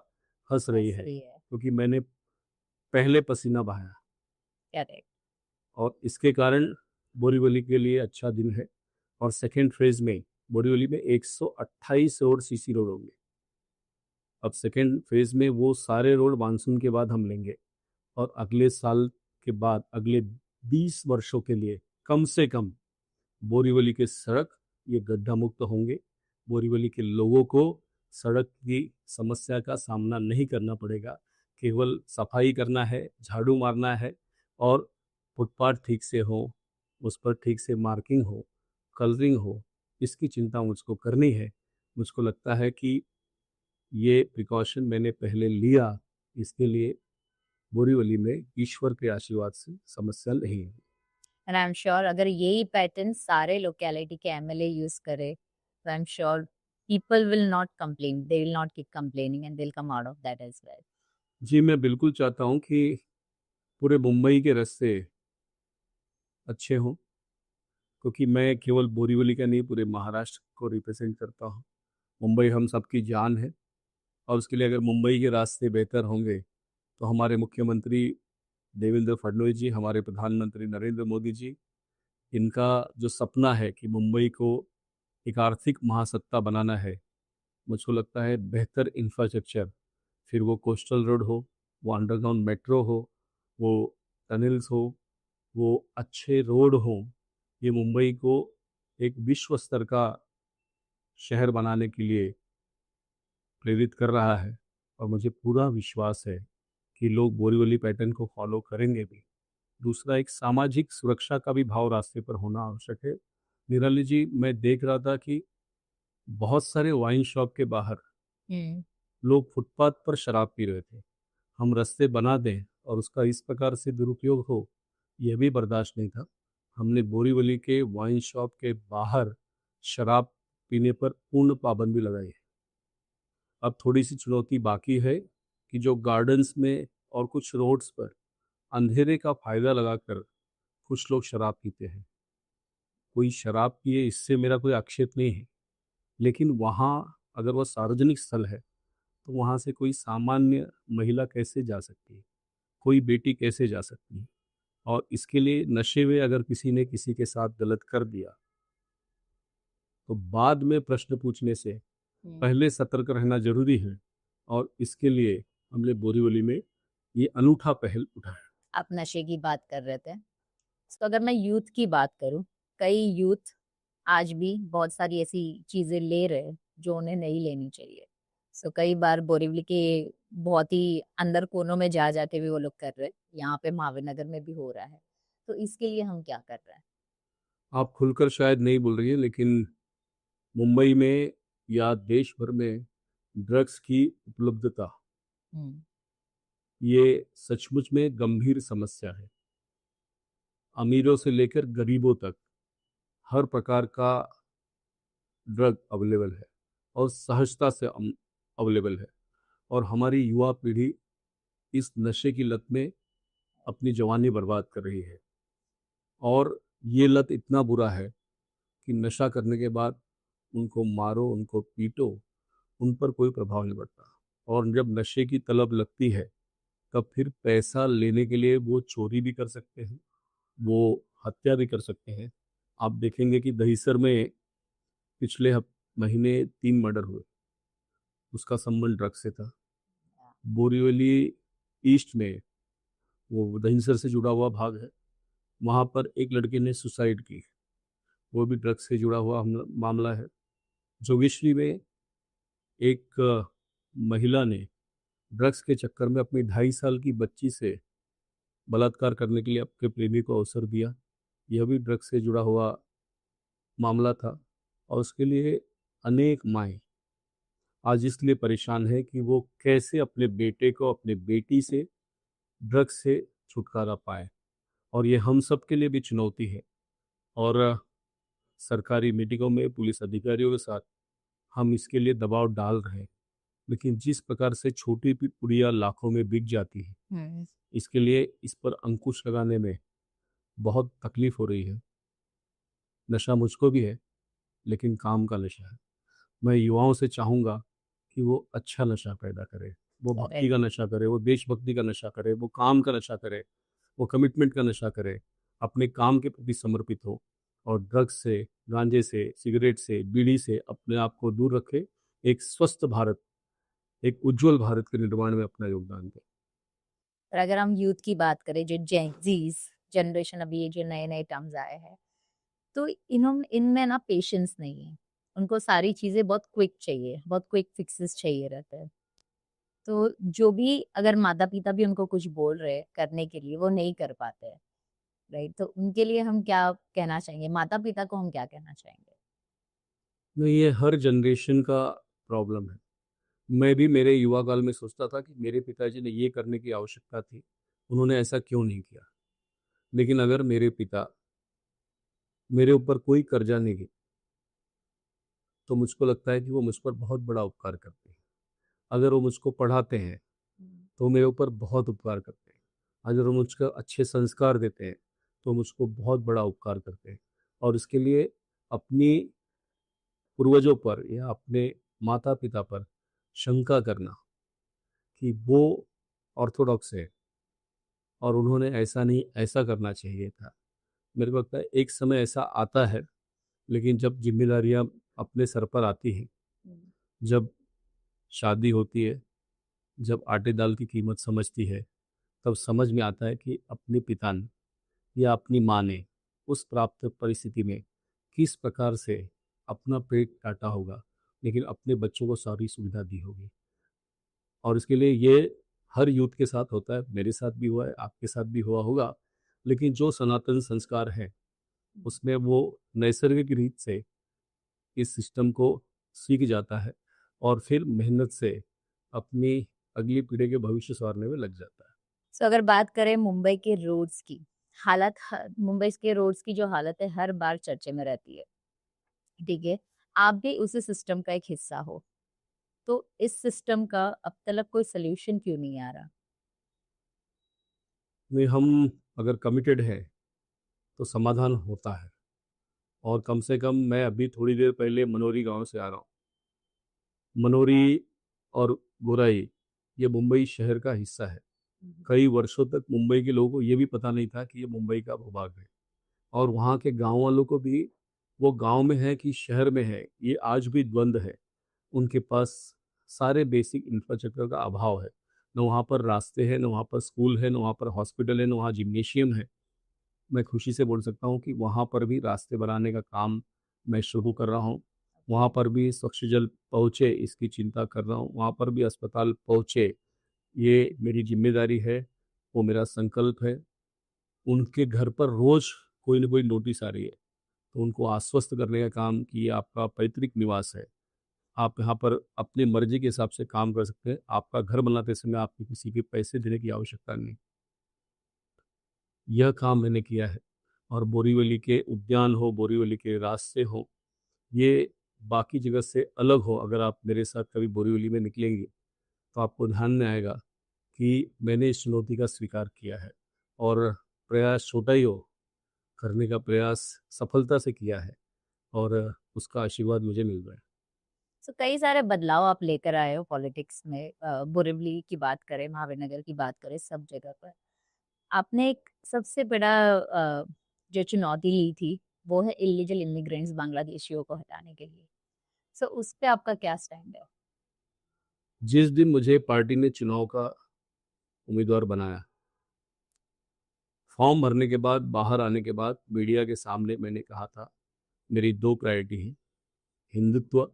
हंस रही है, क्योंकि मैंने पहले पसीना बहाया करेक्ट। और इसके कारण बोरीवली के लिए अच्छा दिन है। और सेकेंड फेज में बोरीवली में 128 रोड सीसी रोड होंगे। अब सेकेंड फेज में वो सारे रोड मानसून के बाद हम लेंगे और अगले साल के बाद अगले 20 वर्षों के लिए कम से कम बोरीवली के सड़क ये गड्ढा मुक्त होंगे। बोरीवली के लोगों को सड़क की समस्या का सामना नहीं करना पड़ेगा, केवल सफाई करना है, झाड़ू मारना है और फुटपाथ ठीक से हो, उस पर ठीक से मार्किंग हो, कलरिंग हो, इसकी चिंता मुझको करनी है। मुझको लगता है कि ये प्रिकॉशन मैंने पहले लिया, इसके लिए बोरीवली में ईश्वर के आशीर्वाद से समस्या नहीं है। एंड आई एम श्योर अगर यही पैटर्न सारे लोकेलिटी के एमएलए यूज करे तो I am sure people will not complain, they will not keep complaining and they'll come out of that as well. जी, मैं बिल्कुल चाहता हूँ कि पूरे मुंबई के रास्ते अच्छे हों, क्योंकि मैं केवल बोरीवली का नहीं पूरे महाराष्ट्र को रिप्रेजेंट करता हूँ। मुंबई हम सबकी जान है और उसके लिए अगर मुंबई के रास्ते बेहतर होंगे तो हमारे मुख्यमंत्री देवेंद्र फडणवीस जी, हमारे प्रधानमंत्री नरेंद्र मोदी जी, इनका जो सपना है कि मुंबई को एक आर्थिक महासत्ता बनाना है, मुझको लगता है बेहतर इंफ्रास्ट्रक्चर, फिर वो कोस्टल रोड हो, वो अंडरग्राउंड मेट्रो हो, वो टनल्स हो, वो अच्छे रोड हो, ये मुंबई को एक विश्व स्तर का शहर बनाने के लिए प्रेरित कर रहा है। और मुझे पूरा विश्वास है कि लोग बोरीवली पैटर्न को फॉलो करेंगे भी। दूसरा, एक सामाजिक सुरक्षा का भी भाव रास्ते पर होना आवश्यक है। निराली जी, मैं देख रहा था कि बहुत सारे वाइन शॉप के बाहर हम्म। लोग फुटपाथ पर शराब पी रहे थे। हम रास्ते बना दें और उसका इस प्रकार से दुरुपयोग हो, यह भी बर्दाश्त नहीं था। हमने बोरीवली के वाइन शॉप के बाहर शराब पीने पर पूर्ण पाबंदी लगाई है। अब थोड़ी सी चुनौती बाकी है कि जो गार्डन्स में और कुछ रोड्स पर अंधेरे का फायदा लगाकर कुछ लोग शराब पीते हैं। कोई शराब पिए, इससे मेरा कोई आक्षेप नहीं है, लेकिन वहाँ अगर वह सार्वजनिक स्थल है तो वहाँ से कोई सामान्य महिला कैसे जा सकती है, कोई बेटी कैसे जा सकती है। और इसके लिए नशे में अगर किसी ने किसी के साथ गलत कर दिया तो बाद में प्रश्न पूछने से पहले सतर्क रहना जरूरी है। और इसके लिए हमने बोरीवली में ये अनूठा पहल उठाया। आप नशे की बात कर रहे थे, तो अगर मैं यूथ की बात करूं, कई यूथ आज भी बहुत सारी ऐसी चीजें ले रहे हैं जो उन्हें नहीं लेनी चाहिए। सो कई बार बोरीवली के बहुत ही अंदर कोनों में जा जाके भी वो लोग कर रहे हैं। यहाँ पे महावीर नगर में भी हो रहा है। तो इसके लिए हम क्या कर रहे हैं? आप खुलकर शायद नहीं बोल रही है, लेकिन मुंबई में या देश भर में ड्रग्स की उपलब्धता हम्म। ये सचमुच में गंभीर समस्या है। अमीरों से लेकर गरीबों तक हर प्रकार का ड्रग अवेलेबल है और सहजता से अवेलेबल है। और हमारी युवा पीढ़ी इस नशे की लत में अपनी जवानी बर्बाद कर रही है। और ये लत इतना बुरा है कि नशा करने के बाद उनको मारो, उनको पीटो, उन पर कोई प्रभाव नहीं पड़ता। और जब नशे की तलब लगती है तब फिर पैसा लेने के लिए वो चोरी भी कर सकते हैं, वो हत्या भी कर सकते हैं। आप देखेंगे कि दहिसर में पिछले महीने 3 मर्डर हुए, उसका संबंध ड्रग्स से था। बोरीवली ईस्ट में, वो दहिसर से जुड़ा हुआ भाग है, वहाँ पर एक लड़के ने सुसाइड की, वो भी ड्रग्स से जुड़ा हुआ मामला है। जोगेश्वरी में एक महिला ने ड्रग्स के चक्कर में अपनी 2.5 साल की बच्ची से बलात्कार करने के लिए अपने प्रेमी को अवसर दिया, यह भी ड्रग्स से जुड़ा हुआ मामला था। और उसके लिए अनेक माएँ आज इसलिए परेशान है कि वो कैसे अपने बेटे को, अपने बेटी से ड्रग्स से छुटकारा पाए। और ये हम सब के लिए भी चुनौती है। और सरकारी मीटिंगों में पुलिस अधिकारियों के साथ हम इसके लिए दबाव डाल रहे हैं, लेकिन जिस प्रकार से छोटी पुड़िया लाखों में बिक जाती है, इसके लिए इस पर अंकुश लगाने में बहुत तकलीफ हो रही है। नशा मुझको भी है, लेकिन काम का नशा है। मैं युवाओं से चाहूँगा कि वो अच्छा नशा पैदा करे, वो भक्ति का नशा करे, वो देशभक्ति का नशा करे, वो काम का नशा करे, वो कमिटमेंट का नशा करे, अपने काम के प्रति समर्पित हो और ड्रग्स से, गांजे से, सिगरेट से, बीड़ी से अपने आप को दूर रखे। एक स्वस्थ भारत, एक उज्जवल भारत के निर्माण में अपना योगदान दे। और अगर हम यूथ की बात करें, जो जेनजीज जनरेशन, अभी ये जो नए नए टर्म्स आए हैं, तो इनमें ना पेशेंस नहीं है। उनको सारी चीजें बहुत क्विक चाहिए, बहुत क्विक फिक्सेस चाहिए रहते हैं। तो जो भी अगर माता पिता भी उनको कुछ बोल रहे हैं करने के लिए, वो नहीं कर पाते हैं। राइट, तो उनके लिए हम क्या कहना चाहेंगे? माता पिता को हम क्या कहना चाहेंगे? नहीं, ये हर जनरेशन का प्रॉब्लम है। मैं भी मेरे युवा काल में सोचता था कि मेरे पिताजी ने ये करने की आवश्यकता थी, उन्होंने ऐसा क्यों नहीं किया। लेकिन अगर मेरे पिता मेरे ऊपर कोई कर्जा नहीं है तो मुझको लगता है कि वो मुझ पर बहुत बड़ा उपकार करते हैं। अगर वो मुझको पढ़ाते हैं तो मेरे ऊपर बहुत उपकार करते हैं। अगर वो मुझको अच्छे संस्कार देते हैं तो मुझको बहुत बड़ा उपकार करते हैं। और इसके लिए अपनी पूर्वजों पर या अपने माता पिता पर शंका करना कि वो ऑर्थोडॉक्स है और उन्होंने ऐसा नहीं, ऐसा करना चाहिए था, मेरे को लगता है एक समय ऐसा आता है। लेकिन जब जिम्मेदारियां अपने सर पर आती हैं, जब शादी होती है, जब आटे दाल की कीमत समझती है, तब समझ में आता है कि अपने पिता ने या अपनी माँ ने उस प्राप्त परिस्थिति में किस प्रकार से अपना पेट काटा होगा, लेकिन अपने बच्चों को सारी सुविधा दी होगी। और इसके लिए ये हर यूथ के साथ होता है, मेरे साथ भी हुआ है, आपके साथ भी हुआ होगा। लेकिन जो सनातन संस्कार है, उसमें वो नैसर्गिक रीत से इस सिस्टम को सीख जाता है और फिर मेहनत से अपनी अगली पीढ़ी के भविष्य संवारने में लग जाता है। सो अगर बात करें मुंबई के रोड्स की मुंबई के रोड्स की जो हालत है हर बार चर्चे में रहती है, ठीक है। आप भी उसी सिस्टम का एक हिस्सा हो, तो इस सिस्टम का अब तक कोई सोल्यूशन क्यों नहीं आ रहा? नहीं, हम अगर कमिटेड है तो समाधान होता है। और कम से कम मैं अभी थोड़ी देर पहले मनोरी गांव से आ रहा हूँ। मनोरी और गोराई ये मुंबई शहर का हिस्सा है। कई वर्षों तक मुंबई के लोगों को ये भी पता नहीं था कि ये मुंबई का भूभाग है, और वहाँ के गांव वालों को भी वो गांव में है कि शहर में है ये आज भी द्वंद्व है। उनके पास सारे बेसिक इंफ्रास्ट्रक्चर का अभाव है। न वहाँ पर रास्ते हैं, न वहाँ पर स्कूल है, न वहाँ पर हॉस्पिटल है, न वहाँ जिम्नेशियम है। मैं खुशी से बोल सकता हूँ कि वहाँ पर भी रास्ते बनाने का काम मैं शुरू कर रहा हूँ। वहाँ पर भी स्वच्छ जल पहुँचे इसकी चिंता कर रहा हूँ। वहाँ पर भी अस्पताल पहुँचे, ये मेरी जिम्मेदारी है, वो मेरा संकल्प है। उनके घर पर रोज़ कोई न कोई नोटिस आ रही है, तो उनको आश्वस्त करने का काम कि ये आपका पैतृक निवास है। आप यहाँ पर अपनी मर्जी के हिसाब से काम कर सकते हैं। आपका घर बनाते समय आपको किसी के पैसे देने की आवश्यकता नहीं। यह काम मैंने किया है। और बोरीवली के उद्यान हो, बोरीवली के रास्ते हो, ये बाकी जगह से अलग हो। अगर आप मेरे साथ कभी बोरीवली में निकलेंगे तो आपको ध्यान में आएगा कि मैंने इस चुनौती का स्वीकार किया है और प्रयास छोटा ही हो, करने का प्रयास सफलता से किया है, और उसका आशीर्वाद मुझे मिल रहा है। तो कई सारे बदलाव आप लेकर आए हो पॉलिटिक्स में, बोरिवली की बात करें, महावीर नगर की बात करें, सब जगह पर आपने एक सबसे बड़ा जो चुनौती ली थी वो है इलीगल इमिग्रेंट्स बांग्लादेशियों को हटाने के लिए। सो उस पे आपका क्या स्टैंड है? जिस दिन मुझे पार्टी ने चुनाव का उम्मीदवार बनाया, फॉर्म भरने के बाद, बाहर आने के बाद मीडिया के सामने मैंने कहा था मेरी दो प्रायोरिटी है, हिंदुत्व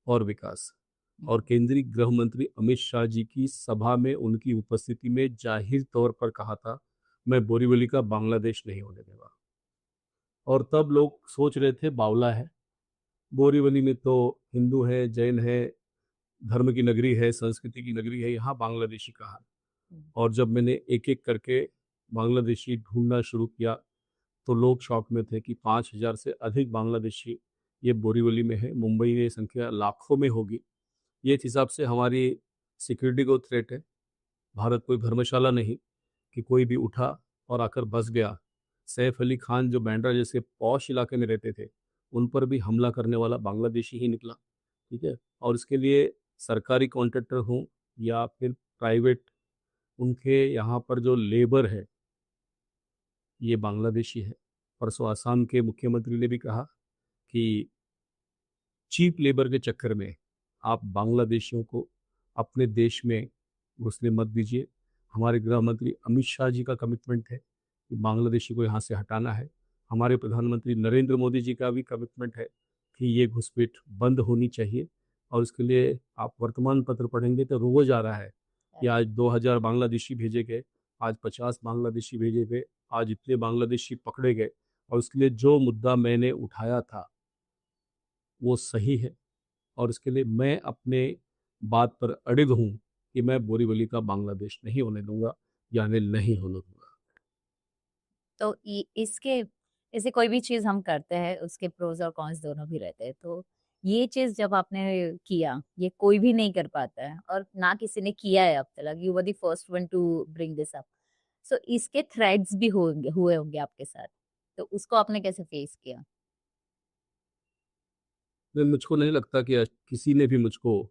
और विकास। और केंद्रीय गृह मंत्री अमित शाह जी की सभा में उनकी उपस्थिति में जाहिर तौर पर कहा था मैं बोरीवली का बांग्लादेश नहीं होने दूंगा। और तब लोग सोच रहे थे बावला है, बोरीवली में तो हिंदू है, जैन है, धर्म की नगरी है, संस्कृति की नगरी है, यहाँ बांग्लादेशी कहाँ। और जब मैंने एक एक करके बांग्लादेशी ढूंढना शुरू किया तो लोग शौक में थे कि 5,000 से अधिक बांग्लादेशी ये बोरीवली में है। मुंबई में ये संख्या लाखों में होगी। ये इस हिसाब से हमारी सिक्योरिटी को थ्रेट है। भारत कोई धर्मशाला नहीं कि कोई भी उठा और आकर बस गया। सैफ अली खान जो बैंड्रा जैसे पॉश इलाके में रहते थे, उन पर भी हमला करने वाला बांग्लादेशी ही निकला। ठीक है। और इसके लिए सरकारी कॉन्ट्रैक्टर हों या फिर प्राइवेट, उनके यहाँ पर जो लेबर है ये बांग्लादेशी है। परसों आसाम के मुख्यमंत्री ने भी कहा कि चीप लेबर के चक्कर में आप बांग्लादेशियों को अपने देश में घुसने मत दीजिए। हमारे गृह मंत्री अमित शाह जी का कमिटमेंट है कि बांग्लादेशी को यहाँ से हटाना है। हमारे प्रधानमंत्री नरेंद्र मोदी जी का भी कमिटमेंट है कि ये घुसपैठ बंद होनी चाहिए। और इसके लिए आप वर्तमान पत्र पढ़ेंगे तो रोज आ रहा है कि आज 2,000 बांग्लादेशी भेजे गए, आज 50 बांग्लादेशी भेजे गए, आज इतने बांग्लादेशी पकड़े गए। और उसके लिए जो मुद्दा मैंने उठाया था वो सही है, और इसके लिए मैं अपने बात पर अडिग हूँ कि मैं बोरीवली का बांग्लादेश नहीं होने दूंगा, यानी नहीं होने दूंगा। तो इसके ऐसे कोई भी चीज हम करते हैं उसके प्रोज और कॉन्स दोनों भी रहते हैं। तो ये चीज जब आपने किया, ये कोई भी नहीं कर पाता है और ना किसी ने किया है अब तक। You were the first one to bring this up. So इसके थ्रेड्स भी हुए होंगे आपके साथ, तो उसको आपने कैसे फेस किया? मुझको नहीं लगता कि किसी ने भी मुझको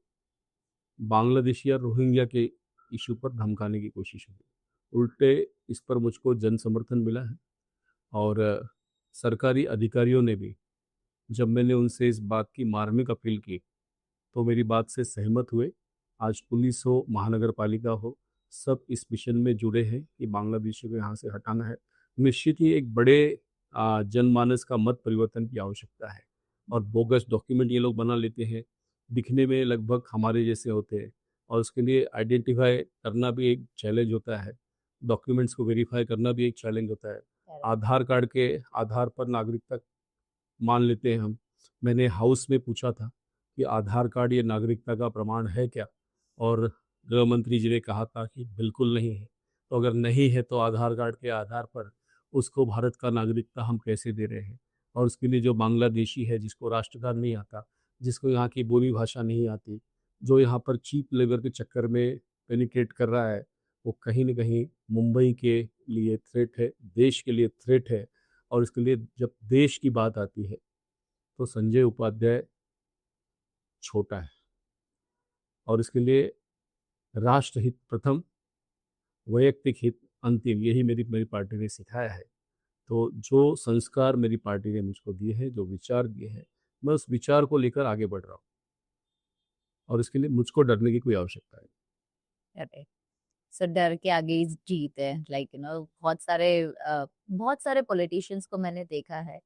बांग्लादेशी या रोहिंग्या के इशू पर धमकाने की कोशिश की। उल्टे इस पर मुझको जन समर्थन मिला है। और सरकारी अधिकारियों ने भी, जब मैंने उनसे इस बात की मार्मिक अपील की तो मेरी बात से सहमत हुए। आज पुलिस हो, महानगर पालिका हो, सब इस मिशन में जुड़े हैं कि बांग्लादेशी को यहाँ से हटाना है। निश्चित ही एक बड़े जनमानस का मत परिवर्तन की आवश्यकता है और बोगस डॉक्यूमेंट ये लोग बना लेते हैं, दिखने में लगभग हमारे जैसे होते हैं और उसके लिए आइडेंटिफाई करना भी एक चैलेंज होता है, डॉक्यूमेंट्स को वेरीफाई करना भी एक चैलेंज होता है। आधार कार्ड के आधार पर नागरिकता मान लेते हैं हम। मैंने हाउस में पूछा था कि आधार कार्ड ये नागरिकता का प्रमाण है क्या, और गृह मंत्री जी ने कहा था कि बिल्कुल नहीं है। तो अगर नहीं है तो आधार कार्ड के आधार पर उसको भारत का नागरिकता हम कैसे दे रहे हैं? और उसके लिए जो बांग्लादेशी है, जिसको राष्ट्रगान नहीं आता, जिसको यहाँ की बोली भाषा नहीं आती, जो यहाँ पर चीप लेबर के चक्कर में पेनिट्रेट कर रहा है, वो कहीं न कहीं मुंबई के लिए थ्रेट है, देश के लिए थ्रेट है। और इसके लिए जब देश की बात आती है तो संजय उपाध्याय छोटा है, और इसके लिए राष्ट्रहित प्रथम, वैयक्तिक हित अंतिम, यही मेरी मेरी पार्टी ने सिखाया है। तो जो संस्कार मेरी पार्टी ने मुझको दिए हैं, जो विचार दिए हैं, मैं उस विचार को लेकर आगे बढ़ रहा हूँ और इसके लिए मुझको डरने की कोई आवश्यकता है। अरे सो डर के आगे ही जीत है। बहुत सारे पॉलिटिशियंस को मैंने देखा है,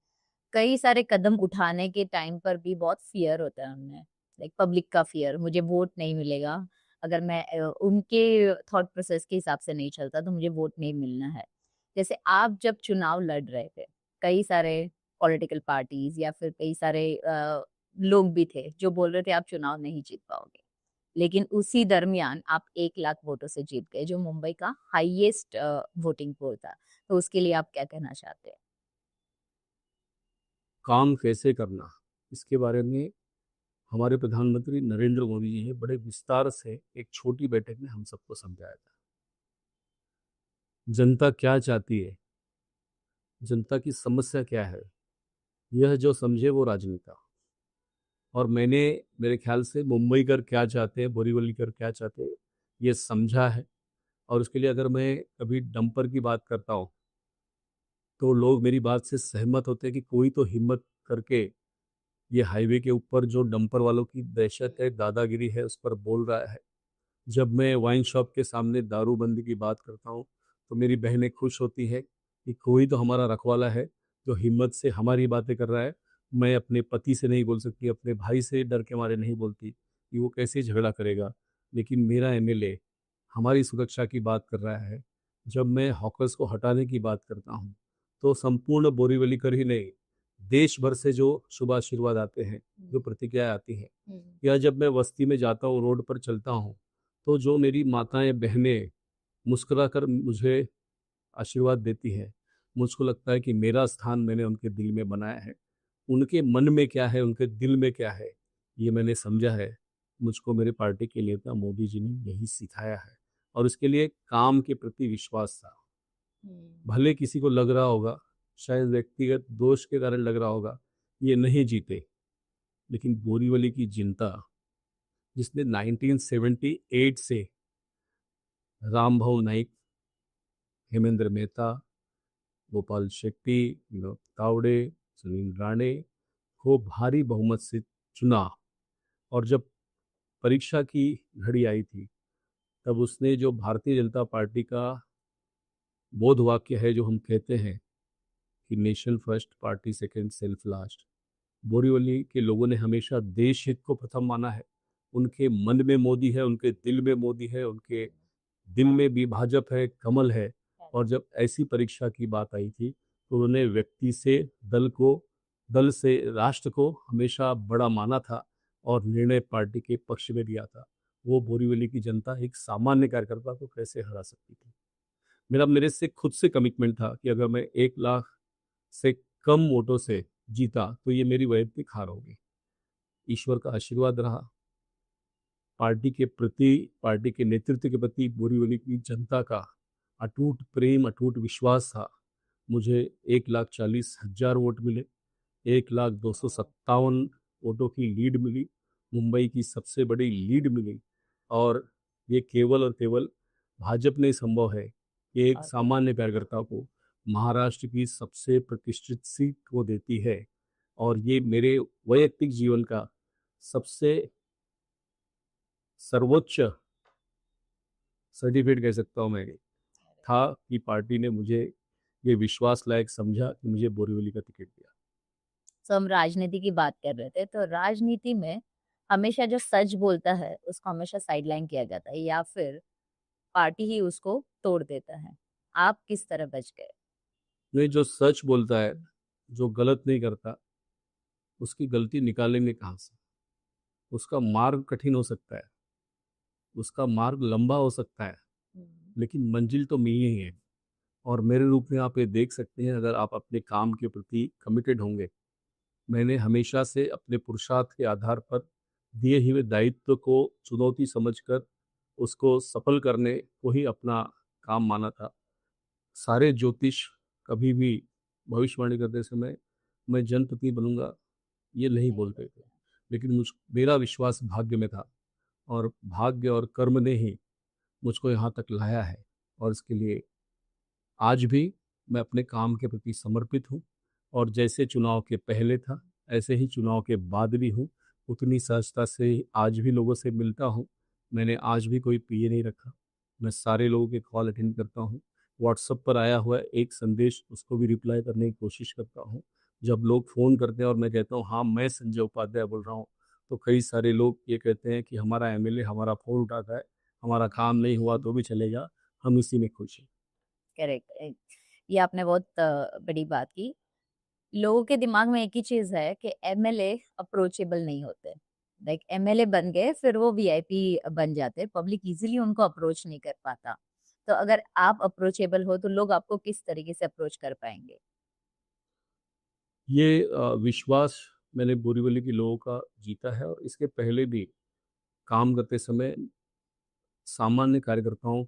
कई सारे कदम उठाने के टाइम पर भी बहुत फियर होता है उनमें, लाइक पब्लिक का फियर, मुझे वोट नहीं मिलेगा अगर मैं उनके थॉट प्रोसेस के हिसाब से नहीं चलता तो मुझे वोट नहीं मिलना है। जैसे आप जब चुनाव लड़ रहे थे, कई सारे पॉलिटिकल पार्टीज या फिर कई सारे लोग भी थे जो बोल रहे थे आप चुनाव नहीं जीत पाओगे, लेकिन उसी दरमियान आप 1 लाख वोटों से जीत गए, जो मुंबई का हाईएस्ट वोटिंग पोल था। तो उसके लिए आप क्या कहना चाहते हैं? काम कैसे करना, इसके बारे में हमारे प्रधानमंत्री नरेंद्र मोदी जी ने बड़े विस्तार से एक छोटी बैठक में हम सबको समझाया था। जनता क्या चाहती है, जनता की समस्या क्या है, यह जो समझे वो राजनेता। और मैंने, मेरे ख्याल से मुंबईकर क्या चाहते हैं, बोरीवलीकर क्या चाहते हैं, ये समझा है। और उसके लिए अगर मैं कभी डंपर की बात करता हूँ तो लोग मेरी बात से सहमत होते हैं कि कोई तो हिम्मत करके ये हाईवे के ऊपर जो डंपर वालों की दहशत है, दादागिरी है, उस पर बोल रहा है। जब मैं वाइन शॉप के सामने दारूबंदी की बात करता हूँ तो मेरी बहनें खुश होती है कि कोई तो हमारा रखवाला है जो हिम्मत से हमारी बातें कर रहा है। मैं अपने पति से नहीं बोल सकती, अपने भाई से डर के मारे नहीं बोलती कि वो कैसे झगड़ा करेगा, लेकिन मेरा एमएलए हमारी सुरक्षा की बात कर रहा है। जब मैं हॉकर्स को हटाने की बात करता हूँ तो संपूर्ण बोरीवली कर ही नहीं, देश भर से जो शुभ आशीर्वाद आते हैं, जो प्रतिक्रियाएं आती हैं, या जब मैं बस्ती में जाता हूँ, रोड पर चलता हूँ, तो जो मेरी माताएं बहनें मुस्कुराकर मुझे आशीर्वाद देती हैं, मुझको लगता है कि मेरा स्थान मैंने उनके दिल में बनाया है। उनके मन में क्या है, उनके दिल में क्या है, ये मैंने समझा है। मुझको मेरे पार्टी के नेता मोदी जी ने यही सिखाया है और इसके लिए काम के प्रति विश्वास था। भले किसी को लग रहा होगा, शायद व्यक्तिगत दोष के कारण लग रहा होगा, ये नहीं जीते, लेकिन बोरीवली की जनता, जिसने 1978 से रामभाऊ नाईक, हेमेंद्र मेहता, गोपाल शेट्टी, विनोद तावड़े, सुनील राणे को भारी बहुमत से चुना, और जब परीक्षा की घड़ी आई थी तब उसने जो भारतीय जनता पार्टी का बोध वाक्य है, जो हम कहते हैं कि nation first, party second, self last, Borivali के लोगों ने हमेशा देश हित को प्रथम माना है। उनके मन में मोदी है, उनके दिल में मोदी है, उनके दिल में भी भाजपा है, कमल है। और जब ऐसी परीक्षा की बात आई थी तो उन्होंने व्यक्ति से दल को, दल से राष्ट्र को हमेशा बड़ा माना था और निर्णय पार्टी के पक्ष में लिया था। वो बोरीवली की जनता एक सामान्य कार्यकर्ता को कैसे हरा सकती थी? मेरे से खुद से कमिटमेंट था कि अगर मैं 1 लाख से कम वोटों से जीता तो ये मेरी वैयक्तिक हार होगी। ईश्वर का आशीर्वाद रहा, पार्टी के प्रति, पार्टी के नेतृत्व के प्रति बोरीवली की जनता का अटूट प्रेम, अटूट विश्वास था। मुझे 1,40,000 वोट मिले, 1,257 वोटों की लीड मिली, मुंबई की सबसे बड़ी लीड मिली। और ये केवल और केवल भाजपा ने संभव है कि एक सामान्य कार्यकर्ता को महाराष्ट्र की सबसे प्रतिष्ठित सीट को देती है। और ये मेरे वैयक्तिक जीवन का सबसे सर्वोच्च सर्टिफिकेट कह सकता हूँ मैं था कि पार्टी ने मुझे ये विश्वास लायक समझा कि मुझे बोरीवली का टिकट दिया। तो हम राजनीति की बात कर रहे थे, तो राजनीति में हमेशा जो सच बोलता है उसको हमेशा साइडलाइन किया जाता है या फिर पार्टी ही उसको तोड़ देता है। आप किस तरह बच गए? नहीं, जो सच बोलता है, जो गलत नहीं करता, उसकी गलती निकालेंगे कहाँ से? उसका मार्ग कठिन हो सकता है, उसका मार्ग लंबा हो सकता है, लेकिन मंजिल तो मिली ही है। और मेरे रूप में आप ये देख सकते हैं, अगर आप अपने काम के प्रति कमिटेड होंगे। मैंने हमेशा से अपने पुरुषार्थ के आधार पर दिए हुए दायित्व को चुनौती समझकर उसको सफल करने को ही अपना काम माना था। सारे ज्योतिष कभी भी भविष्यवाणी करते समय मैं जनप्रतिनिधि बनूंगा ये नहीं बोलते थे, लेकिन मेरा विश्वास भाग्य में था और भाग्य और कर्म ने ही मुझको यहाँ तक लाया है। और इसके लिए आज भी मैं अपने काम के प्रति समर्पित हूँ और जैसे चुनाव के पहले था ऐसे ही चुनाव के बाद भी हूँ। उतनी सहजता से आज भी लोगों से मिलता हूँ। मैंने आज भी कोई पीए नहीं रखा। मैं सारे लोगों के कॉल अटेंड करता हूँ। व्हाट्सएप पर आया हुआ एक संदेश उसको भी रिप्लाई करने की कोशिश करता हूँ। जब लोग फ़ोन करते हैं और मैं कहता हूँ हाँ मैं संजय उपाध्याय बोल रहा हूँ, तो कई सारे लोग ये कहते हैं कि हमारा एमएलए हमारा फ़ोन उठाता है, हमारा काम नहीं हुआ तो भी चलेगा, हम इसी में खुश हैं। करेक्ट। ये आपने बहुत बड़ी बात की। लोगों के दिमाग में एक ही चीज है कि एमएलए अप्रोचेबल नहीं होते। लाइक एमएलए बन गए फिर वो वीआईपी बन जाते, पब्लिक इजीली उनको अप्रोच नहीं कर पाता। तो अगर आप अप्रोचेबल हो तो लोग आपको किस तरीके से अप्रोच कर पाएंगे? ये विश्वास मैंने बोरीवली के लोगों का जीता है और इसके पहले भी काम करते समय सामान्य कार्यकर्ताओं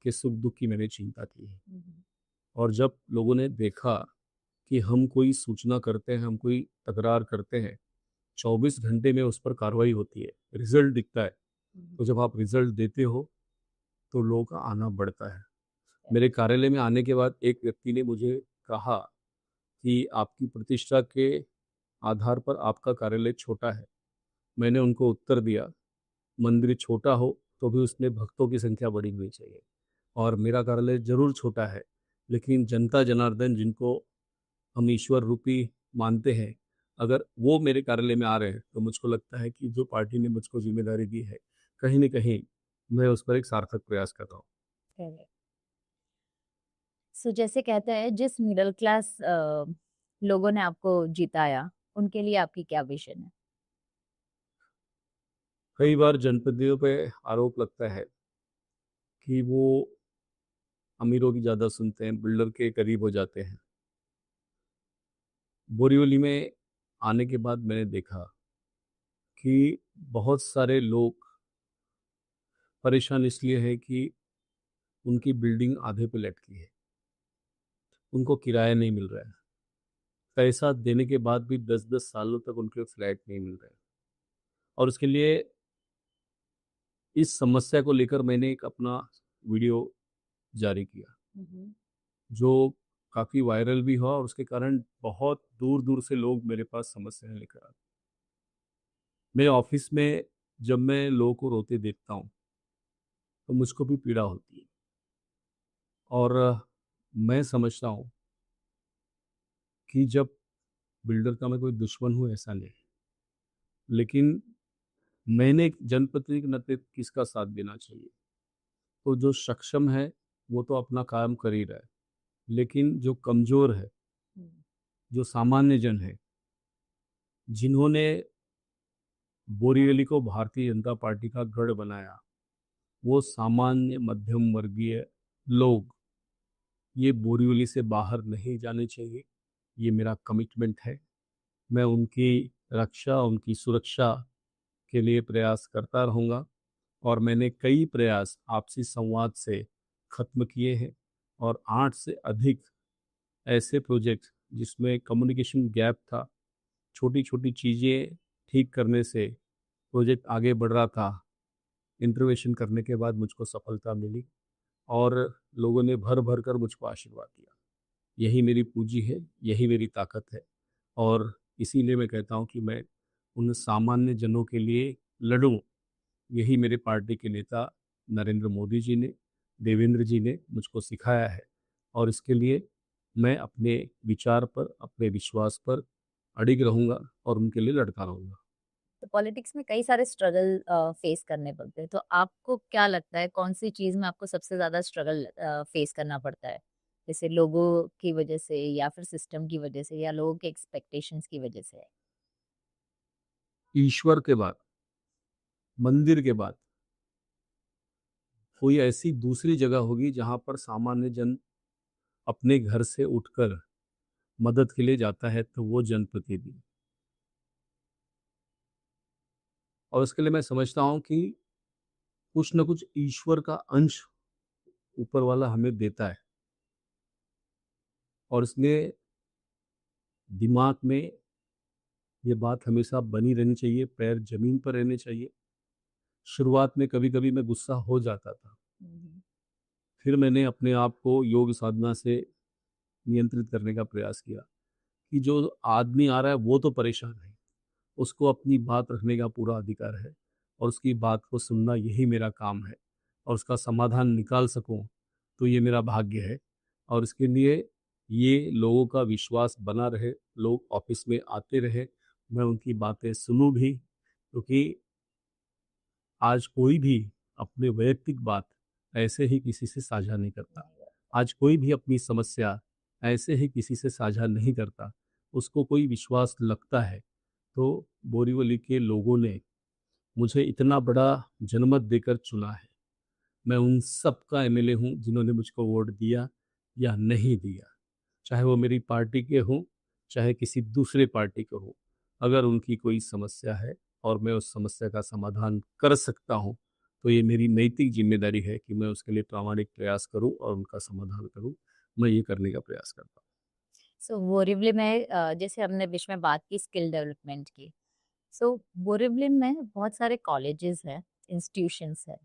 के सुख दुख की मैंने चिंता की है। और जब लोगों ने देखा कि हम कोई सूचना करते हैं, हम कोई तकरार करते हैं, 24 घंटे में उस पर कार्रवाई होती है, रिजल्ट दिखता है, तो जब आप रिजल्ट देते हो तो लोगों का आना बढ़ता है। मेरे कार्यालय में आने के बाद एक व्यक्ति ने मुझे कहा कि आपकी प्रतिष्ठा के आधार पर आपका कार्यालय छोटा है। मैंने उनको उत्तर दिया, मंदिर छोटा हो तो भी उसमें भक्तों की संख्या बड़ी होनी चाहिए। और मेरा कार्यालय जरूर छोटा है, लेकिन जनता जनार्दन जिनको हम ईश्वर रूपी मानते हैं, अगर वो मेरे कार्यालय में आ रहे हैं तो मुझको लगता है कि जो पार्टी ने मुझको जिम्मेदारी दी है, कहीं न कहीं मैं उस पर एक सार्थक प्रयास कर रहा हूँ। करेक्ट। सो जैसे कहते हैं जिस मिडिल क्लास लोगों ने आपको जिताया, उनके लिए आपकी क्या विजन है? कई बार जनप्रतिनिधियों पे आरोप लगता है कि वो अमीरों की ज़्यादा सुनते हैं, बिल्डर के करीब हो जाते हैं। बोरीवली में आने के बाद मैंने देखा कि बहुत सारे लोग परेशान इसलिए है कि उनकी बिल्डिंग आधे पे लटकी है, उनको किराया नहीं मिल रहा है। पैसा देने के बाद भी 10-10 सालों तक उनके फ्लैट नहीं मिल रहे हैं। और उसके लिए इस समस्या को लेकर मैंने एक अपना वीडियो जारी किया, जो काफ़ी वायरल भी हुआ और उसके कारण बहुत दूर दूर से लोग मेरे पास समस्याएं लेकर आते। मेरे ऑफिस में जब मैं लोगों को रोते देखता हूँ तो मुझको भी पीड़ा होती है। और मैं समझता हूँ कि जब बिल्डर का मैं कोई दुश्मन हूँ ऐसा नहीं, लेकिन मैंने एक जनप्रतिनिधि के नाते किसका साथ देना चाहिए। तो जो सक्षम है वो तो अपना काम कर ही रहा है, लेकिन जो कमज़ोर है, जो सामान्य जन है, जिन्होंने बोरीवली को भारतीय जनता पार्टी का गढ़ बनाया, वो सामान्य मध्यम वर्गीय लोग ये बोरीवली से बाहर नहीं जाने चाहिए। ये मेरा कमिटमेंट है। मैं उनकी रक्षा, उनकी सुरक्षा के लिए प्रयास करता रहूँगा और मैंने कई प्रयास आपसी संवाद से ख़त्म किए हैं और 8 से अधिक ऐसे प्रोजेक्ट जिसमें कम्युनिकेशन गैप था, छोटी छोटी चीज़ें ठीक करने से प्रोजेक्ट आगे बढ़ रहा था, इंटरवेंशन करने के बाद मुझको सफलता मिली और लोगों ने भर भर कर मुझको आशीर्वाद दिया। यही मेरी पूंजी है, यही मेरी ताकत है और इसीलिए मैं कहता हूँ कि मैं उन सामान्य जनों के लिए लड़ूं यही मेरे पार्टी के नेता नरेंद्र मोदी जी ने, देवेंद्र जी ने मुझको सिखाया है और इसके लिए मैं अपने विचार पर, अपने विश्वास पर अडिग रहूँगा और उनके लिए लड़ता रहूँगा। तो पॉलिटिक्स में कई सारे स्ट्रगल फेस करने पड़ते हैं, तो आपको क्या लगता है कौन सी चीज़ में आपको सबसे ज़्यादा स्ट्रगल फेस करना पड़ता है? जैसे लोगों की वजह से या फिर सिस्टम की वजह से या लोगों के एक्सपेक्टेशंस की वजह से? ईश्वर के बाद, मंदिर के बाद कोई ऐसी दूसरी जगह होगी जहाँ पर सामान्य जन अपने घर से उठकर मदद के लिए जाता है, तो वो जनप्रतिनिधि। और इसके लिए मैं समझता हूँ कि कुछ न कुछ ईश्वर का अंश ऊपर वाला हमें देता है और इसलिए दिमाग में ये बात हमेशा बनी रहनी चाहिए, पैर जमीन पर रहने चाहिए। शुरुआत में कभी-कभी मैं गुस्सा हो जाता था। फिर मैंने अपने आप को योग साधना से नियंत्रित करने का प्रयास किया कि जो आदमी आ रहा है वो तो परेशान है, उसको अपनी बात रखने का पूरा अधिकार है और उसकी बात को सुनना यही मेरा काम है और उसका समाधान निकाल सकूं तो ये मेरा भाग्य है। और इसके लिए ये लोगों का विश्वास बना रहे, लोग ऑफिस में आते रहे, मैं उनकी बातें सुनूं भी, क्योंकि आज कोई भी अपने वैयक्तिक बात ऐसे ही किसी से साझा नहीं करता। आज कोई भी अपनी समस्या ऐसे ही किसी से साझा नहीं करता। उसको कोई विश्वास लगता है तो बोरीवली के लोगों ने मुझे इतना बड़ा जनमत देकर चुना है। मैं उन सब का एमएलए हूँ जिन्होंने मुझको वोट दिया या नहीं दिया, चाहे वो मेरी पार्टी के हों, चाहे किसी दूसरे पार्टी के हों। अगर उनकी कोई समस्या है और मैं उस समस्या का समाधान कर सकता हूँ, तो ये मेरी नैतिक जिम्मेदारी है कि मैं उसके लिए प्रामाणिक प्रयास करूँ और उनका समाधान करूँ। मैं ये करने का प्रयास करता हूँ। सो बोरिवली में जैसे हमने बीच में बात की स्किल डेवलपमेंट की, सो बोरिवली में बहुत सारे कॉलेजेस हैं, इंस्टीट्यूशंस हैं,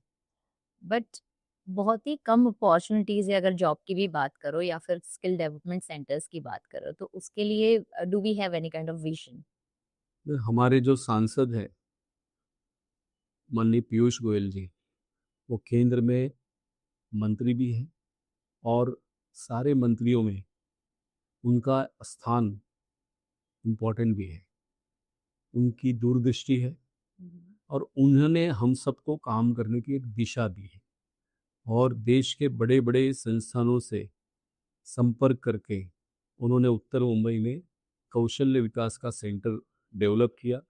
बट बहुत ही कम अपॉर्चुनिटीज है अगर जॉब की भी बात करो या फिर स्किल डेवलपमेंट सेंटर्स की बात करो, तो उसके लिए do we have any kind of vision? हमारे जो सांसद हैं माननीय पीयूष गोयल जी, वो केंद्र में मंत्री भी हैं और सारे मंत्रियों में उनका स्थान इम्पोर्टेंट भी है। उनकी दूरदृष्टि है और उन्होंने हम सबको काम करने की एक दिशा दी है और देश के बड़े बड़े संस्थानों से संपर्क करके उन्होंने उत्तर मुंबई में कौशल्य विकास का सेंटर डेवलप किया।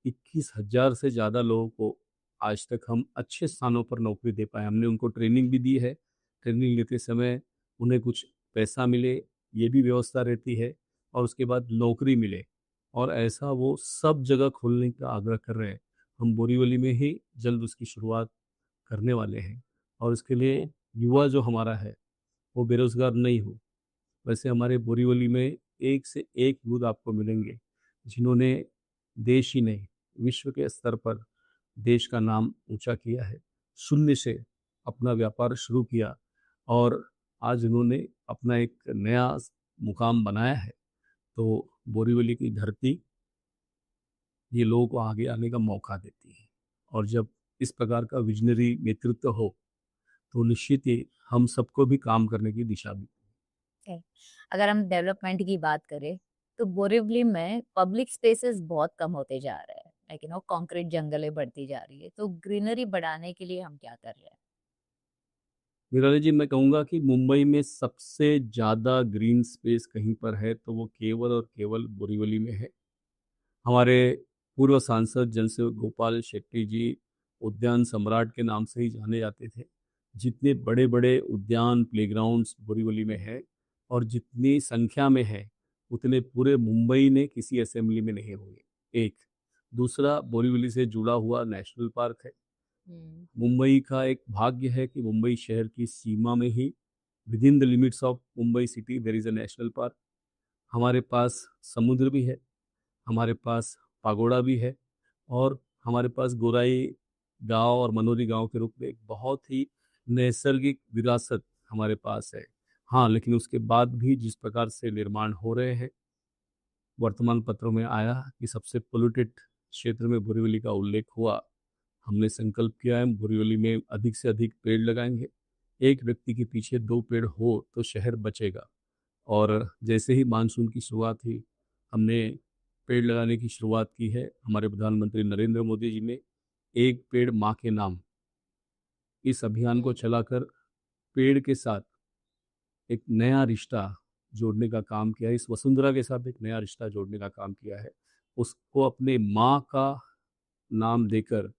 21,000 से ज़्यादा लोगों को आज तक हम अच्छे स्थानों पर नौकरी दे पाए। हमने उनको ट्रेनिंग भी दी है। ट्रेनिंग लेते समय उन्हें कुछ पैसा मिले, ये भी व्यवस्था रहती है और उसके बाद नौकरी मिले और ऐसा वो सब जगह खोलने का आग्रह कर रहे हैं। हम बोरीवली में ही जल्द उसकी शुरुआत करने वाले हैं और इसके लिए युवा जो हमारा है वो बेरोजगार नहीं हो। वैसे हमारे बोरीवली में एक से एक यूथ आपको मिलेंगे जिन्होंने देश ही नहीं विश्व के स्तर पर देश का नाम ऊंचा किया है, शून्य से अपना व्यापार शुरू किया और आज उन्होंने अपना एक नया मुकाम बनाया है। तो बोरीवली की धरती ये लोगों को आगे आने का मौका देती है और जब इस प्रकार का विजनरी नेतृत्व हो तो निश्चित ही हम सबको भी काम करने की दिशा भी। Okay. अगर हम डेवलपमेंट की बात करें तो बोरिवली में पब्लिक स्पेसेस बहुत कम होते जा रहे हैं, लाइक कंक्रीट जंगलें बढ़ती जा रही है, तो ग्रीनरी बढ़ाने के लिए हम क्या कर रहे हैं? निराला जी, मैं कहूँगा कि मुंबई में सबसे ज़्यादा ग्रीन स्पेस कहीं पर है तो वो केवल और केवल बोरीवली में है। हमारे पूर्व सांसद जनसेवक गोपाल शेट्टी जी उद्यान सम्राट के नाम से ही जाने जाते थे। जितने बड़े बड़े उद्यान प्लेग्राउंड्स बोरीवली में है और जितनी संख्या में है उतने पूरे मुंबई ने किसी असेंबली में नहीं हुए। एक दूसरा, बोरीवली से जुड़ा हुआ नेशनल पार्क है। मुंबई का एक भाग्य है कि मुंबई शहर की सीमा में ही within the limits of Mumbai city there is a national park. हमारे पास समुद्र भी है, हमारे पास पागोड़ा भी है और हमारे पास गोराई गांव और मनोरी गांव के रूप में एक बहुत ही नैसर्गिक विरासत हमारे पास है। हाँ, लेकिन उसके बाद भी जिस प्रकार से निर्माण हो रहे हैं, वर्तमान पत्रों में आया कि सबसे पोल्यूटेड क्षेत्र में बोरीवली का उल्लेख हुआ, हमने संकल्प किया है बोरीवली में अधिक से अधिक पेड़ लगाएंगे। एक व्यक्ति के पीछे 2 पेड़ हो तो शहर बचेगा। और जैसे ही मानसून की शुरुआत हुई, हमने पेड़ लगाने की शुरुआत की है। हमारे प्रधानमंत्री नरेंद्र मोदी जी ने एक पेड़ माँ के नाम इस अभियान को चलाकर पेड़ के साथ एक नया रिश्ता जोड़ने का काम किया है। इस वसुंधरा के साथ एक नया रिश्ता जोड़ने का काम किया है। उसको अपने माँ का नाम देकर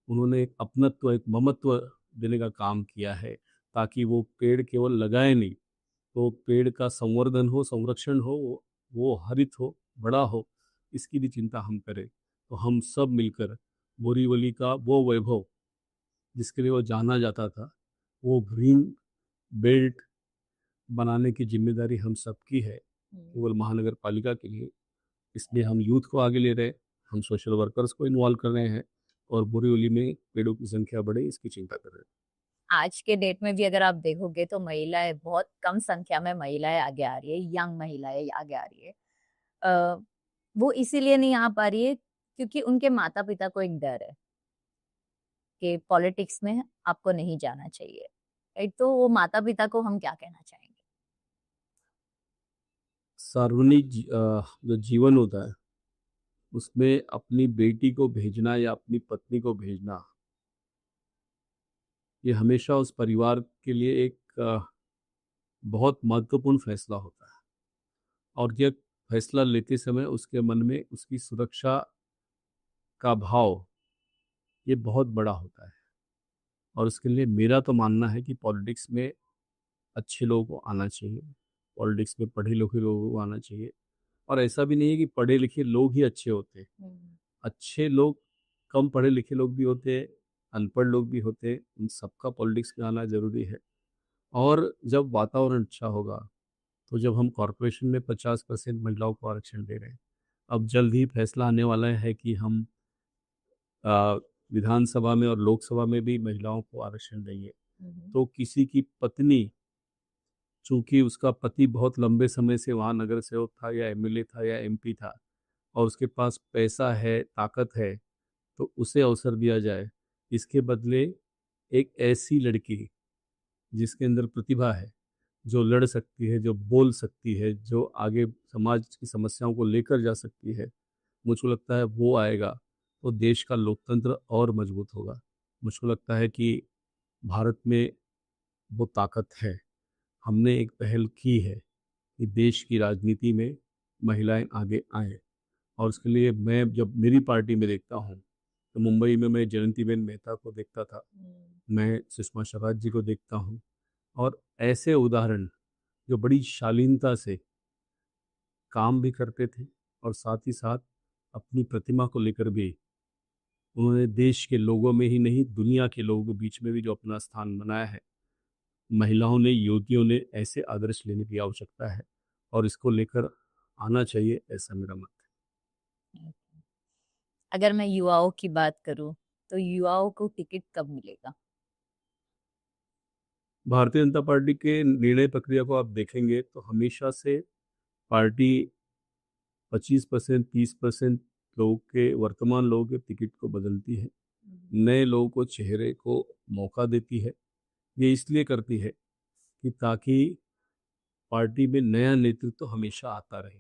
उन्होंने एक अपनत्व, एक ममत्व देने का काम किया है, ताकि वो पेड़ केवल लगाए नहीं, तो पेड़ का संवर्धन हो, संरक्षण हो, वो हरित हो, बड़ा हो, इसकी भी चिंता हम करें। तो हम सब मिलकर बोरीवली का वो वैभव जिसके लिए वो जाना जाता था, वो ग्रीन बेल्ट बनाने की जिम्मेदारी हम सबकी है, केवल महानगर पालिका के लिए। इसलिए हम यूथ को आगे ले रहे हैं, हम सोशल वर्कर्स को इन्वॉल्व कर रहे हैं और बोरीवली में पेड़ों की संख्या बढ़े, इसकी चिंता कर रहे हैं। आज के डेट में भी अगर आप देखोगे तो महिलाएं बहुत कम संख्या में महिलाएं आगे आ रही है, यंग महिलाएं आगे आ रही है। वो इसीलिए नहीं आ पा रही है क्योंकि उनके माता पिता को एक डर है कि पॉलिटिक्स में आपको नहीं जाना चाहिए, राइट? तो वो माता पिता को हम क्या कहना चाहेंगे? सार्वजनिक जो जीवन होता है उसमें अपनी बेटी को भेजना या अपनी पत्नी को भेजना, ये हमेशा उस परिवार के लिए एक बहुत महत्वपूर्ण फैसला होता है। और यह फैसला लेते समय उसके मन में उसकी सुरक्षा का भाव ये बहुत बड़ा होता है। और उसके लिए मेरा तो मानना है कि पॉलिटिक्स में अच्छे लोगों को आना चाहिए, पॉलिटिक्स में पढ़े लिखे लोगों को आना चाहिए। और ऐसा भी नहीं है कि पढ़े लिखे लोग ही अच्छे होते हैं। अच्छे लोग, कम पढ़े लिखे लोग भी होते हैं, अनपढ़ लोग भी होते हैं, उन सबका पॉलिटिक्स में आना जरूरी है। और जब वातावरण अच्छा होगा, तो जब हम कॉरपोरेशन में 50% महिलाओं को आरक्षण दे रहे हैं, अब जल्द ही फैसला आने वाला है कि हम विधानसभा में और लोकसभा में भी महिलाओं को आरक्षण देंगे। तो किसी की पत्नी, चूंकि उसका पति बहुत लंबे समय से वहाँ नगर सेवक था या एमएलए था या एमपी था और उसके पास पैसा है, ताकत है, तो उसे अवसर दिया जाए। इसके बदले एक ऐसी लड़की जिसके अंदर प्रतिभा है, जो लड़ सकती है, जो बोल सकती है, जो आगे समाज की समस्याओं को लेकर जा सकती है, मुझको लगता है वो आएगा तो देश का लोकतंत्र और मजबूत होगा। मुझको लगता है कि भारत में वो ताकत है। हमने एक पहल की है कि देश की राजनीति में महिलाएं आगे आएं। और उसके लिए मैं जब मेरी पार्टी में देखता हूँ, तो मुंबई में मैं जयंतीबेन मेहता को देखता था, मैं सुषमा स्वराज जी को देखता हूँ। और ऐसे उदाहरण जो बड़ी शालीनता से काम भी करते थे और साथ ही साथ अपनी प्रतिमा को लेकर भी उन्होंने देश के लोगों में ही नहीं, दुनिया के लोगों के बीच में भी जो अपना स्थान बनाया है। महिलाओं ने, युवतियों ने ऐसे आदर्श लेने की आवश्यकता है और इसको लेकर आना चाहिए, ऐसा मेरा मत है। अगर मैं युवाओं की बात करूं तो युवाओं को टिकट कब मिलेगा? भारतीय जनता पार्टी के निर्णय प्रक्रिया को आप देखेंगे तो हमेशा से पार्टी 25%, 30% लोगों के, वर्तमान लोगों के टिकट को बदलती है, नए लोगों को, चेहरे को मौका देती है। ये इसलिए करती है कि ताकि पार्टी में नया नेतृत्व हमेशा आता रहे।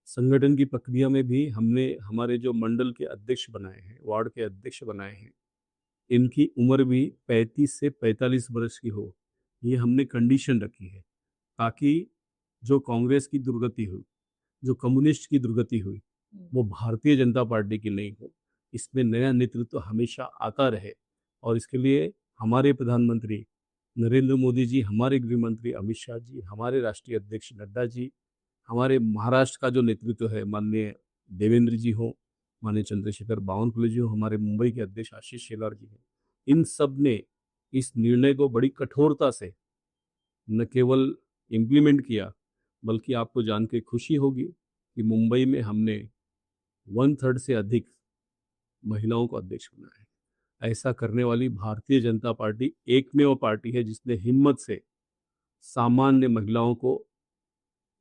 संगठन की प्रक्रिया में भी हमने हमारे जो मंडल के अध्यक्ष बनाए हैं, वार्ड के अध्यक्ष बनाए हैं, इनकी उम्र भी 35 से 45 वर्ष की हो, ये हमने कंडीशन रखी है, ताकि जो कांग्रेस की दुर्गति हुई, जो कम्युनिस्ट की दुर्गति हुई, वो भारतीय जनता पार्टी की नहीं हो। इसमें नया नेतृत्व हमेशा आता रहे। और इसके लिए हमारे प्रधानमंत्री नरेंद्र मोदी जी, हमारे गृह मंत्री अमित शाह जी, हमारे राष्ट्रीय अध्यक्ष नड्डा जी, हमारे महाराष्ट्र का जो नेतृत्व है, माननीय देवेंद्र जी हो, माननीय चंद्रशेखर बावनकुले जी हो, हमारे मुंबई के अध्यक्ष आशीष शेलार जी हैं, इन सब ने इस निर्णय को बड़ी कठोरता से न केवल इम्प्लीमेंट किया, बल्कि आपको जान के खुशी होगी कि मुंबई में हमने 1/3 से अधिक महिलाओं को अध्यक्ष बनाया है। ऐसा करने वाली भारतीय जनता पार्टी एकमेव पार्टी है जिसने हिम्मत से सामान्य महिलाओं को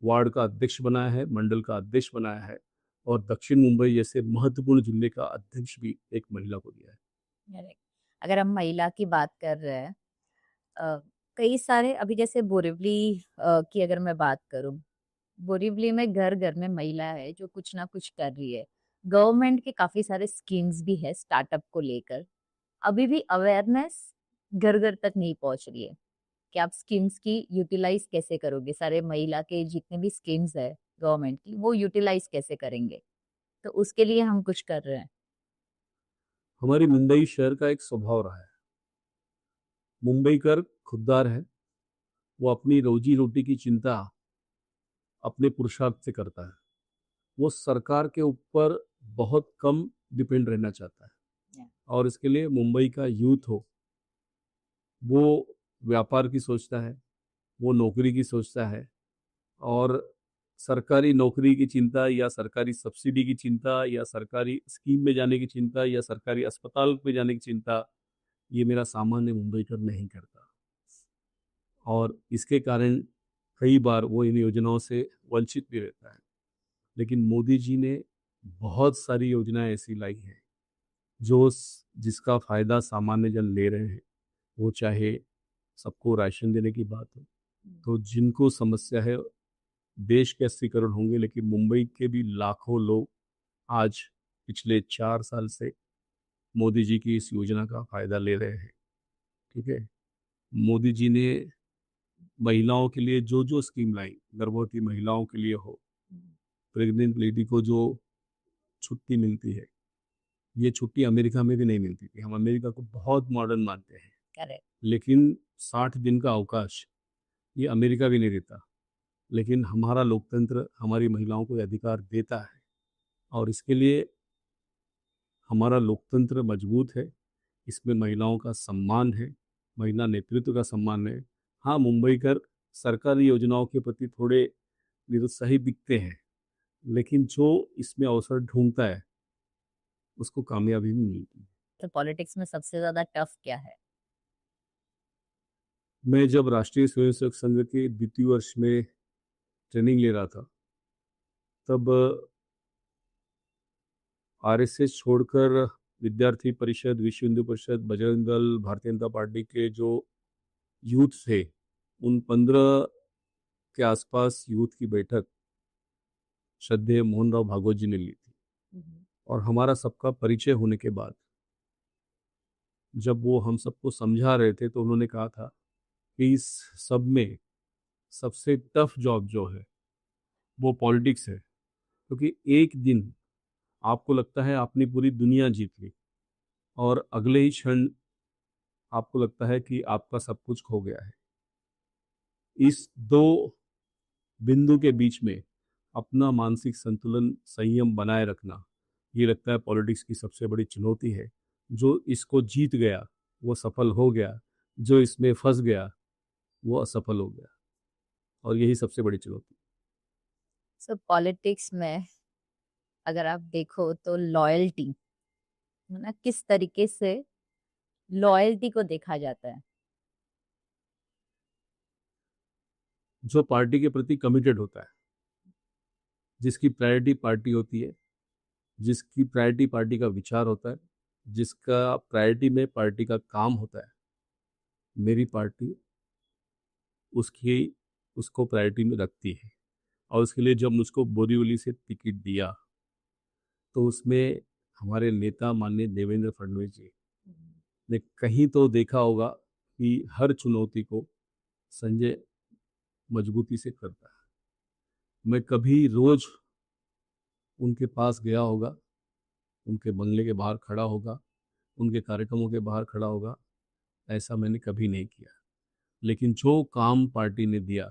वार्ड का अध्यक्ष बनाया है, मंडल का अध्यक्ष बनाया है, और दक्षिण मुंबई जैसे महत्वपूर्ण जिले का अध्यक्ष भी एक महिला को दिया है। करेक्ट। अगर हम महिला की बात कर रहे हैं, अ, कई सारे अभी जैसे बोरिवली की अगर मैं बात करूं, बोरिवली में घर घर में महिला है जो कुछ ना कुछ कर रही है। गवर्नमेंट के काफी सारे स्कीम्स भी है स्टार्टअप को लेकर। अभी भी अवेयरनेस घर घर तक नहीं पहुंच रही है कि आप स्कीम्स की यूटिलाइज कैसे करोगे, सारे महिला के जितने भी स्कीम्स है गवर्नमेंट की वो यूटिलाइज कैसे करेंगे। तो उसके लिए हम कुछ कर रहे हैं। हमारी मुंबई शहर का एक स्वभाव रहा है, मुंबईकर खुददार है, वो अपनी रोजी रोटी की चिंता अपने पुरुषार्थ से करता है, वो सरकार के ऊपर बहुत कम डिपेंड रहना चाहता है। Yeah. और इसके लिए मुंबई का यूथ हो, वो व्यापार की सोचता है, वो नौकरी की सोचता है, और सरकारी नौकरी की चिंता या सरकारी सब्सिडी की चिंता या सरकारी स्कीम में जाने की चिंता या सरकारी अस्पताल में जाने की चिंता, ये मेरा सामान्य मुंबईकर नहीं करता। और इसके कारण कई बार वो इन योजनाओं से वंचित भी रहता है। लेकिन मोदी जी ने बहुत सारी योजनाएं ऐसी लाई हैं जो जिसका फ़ायदा सामान्य जन ले रहे हैं। वो चाहे सबको राशन देने की बात हो, तो जिनको समस्या है, देश के 80 करोड़ होंगे लेकिन मुंबई के भी लाखों लोग आज पिछले 4 साल से मोदी जी की इस योजना का फ़ायदा ले रहे हैं। ठीक है, मोदी जी ने महिलाओं के लिए जो जो स्कीम लाई, गर्भवती महिलाओं के लिए हो, प्रेग्नेंट लेडी को जो छुट्टी मिलती है, ये छुट्टी अमेरिका में भी नहीं मिलती थी। हम अमेरिका को बहुत मॉडर्न मानते हैं, करेक्ट। लेकिन 60 दिन का अवकाश ये अमेरिका भी नहीं देता। लेकिन हमारा लोकतंत्र हमारी महिलाओं को ये अधिकार देता है, और इसके लिए हमारा लोकतंत्र मजबूत है। इसमें महिलाओं का सम्मान है, महिला नेतृत्व का सम्मान है। हाँ, मुंबईकर सरकारी योजनाओं के प्रति थोड़े निरुत्साही दिखते हैं, लेकिन जो इसमें अवसर ढूंढता है उसको कामयाबी भी मिलती है। तो पॉलिटिक्स में सबसे ज्यादा टफ क्या है? मैं जब राष्ट्रीय स्वयंसेवक संघ के द्वितीय वर्ष में ट्रेनिंग ले रहा था, तब आरएसएस छोड़कर विद्यार्थी परिषद, विश्व हिंदू परिषद, बजरंग दल, भारतीय जनता पार्टी के जो यूथ थे, उन 15 के आसपास यूथ की बैठक श्रद्धेय मोहन राव भागवत जी ने ली थी। और हमारा सबका परिचय होने के बाद जब वो हम सबको समझा रहे थे, तो उन्होंने कहा था कि इस सब में सबसे टफ जॉब जो है वो पॉलिटिक्स है, क्योंकि एक दिन आपको लगता है आपने पूरी दुनिया जीत ली, और अगले ही क्षण आपको लगता है कि आपका सब कुछ खो गया है। इस दो बिंदु के बीच में अपना मानसिक संतुलन, संयम बनाए रखना, ये लगता है पॉलिटिक्स की सबसे बड़ी चुनौती है। जो इसको जीत गया वो सफल हो गया, जो इसमें फंस गया वो असफल हो गया, और यही सबसे बड़ी चुनौती। सो पॉलिटिक्स में अगर आप देखो तो लॉयल्टी है ना, किस तरीके से लॉयल्टी को देखा जाता है? जो पार्टी के प्रति कमिटेड होता है, जिसकी प्रायोरिटी पार्टी होती है, जिसकी प्रायोरिटी पार्टी का विचार होता है, जिसका प्रायोरिटी में पार्टी का काम होता है, मेरी पार्टी उसकी उसको प्रायोरिटी में रखती है। और उसके लिए जब मुझको बोरीवली से टिकट दिया, तो उसमें हमारे नेता माननीय देवेंद्र फडणवीस जी ने कहीं तो देखा होगा कि हर चुनौती को संजय मजबूती से करता है। मैं कभी रोज उनके पास गया होगा, उनके बंगले के बाहर खड़ा होगा, उनके कार्यक्रमों के बाहर खड़ा होगा, ऐसा मैंने कभी नहीं किया। लेकिन जो काम पार्टी ने दिया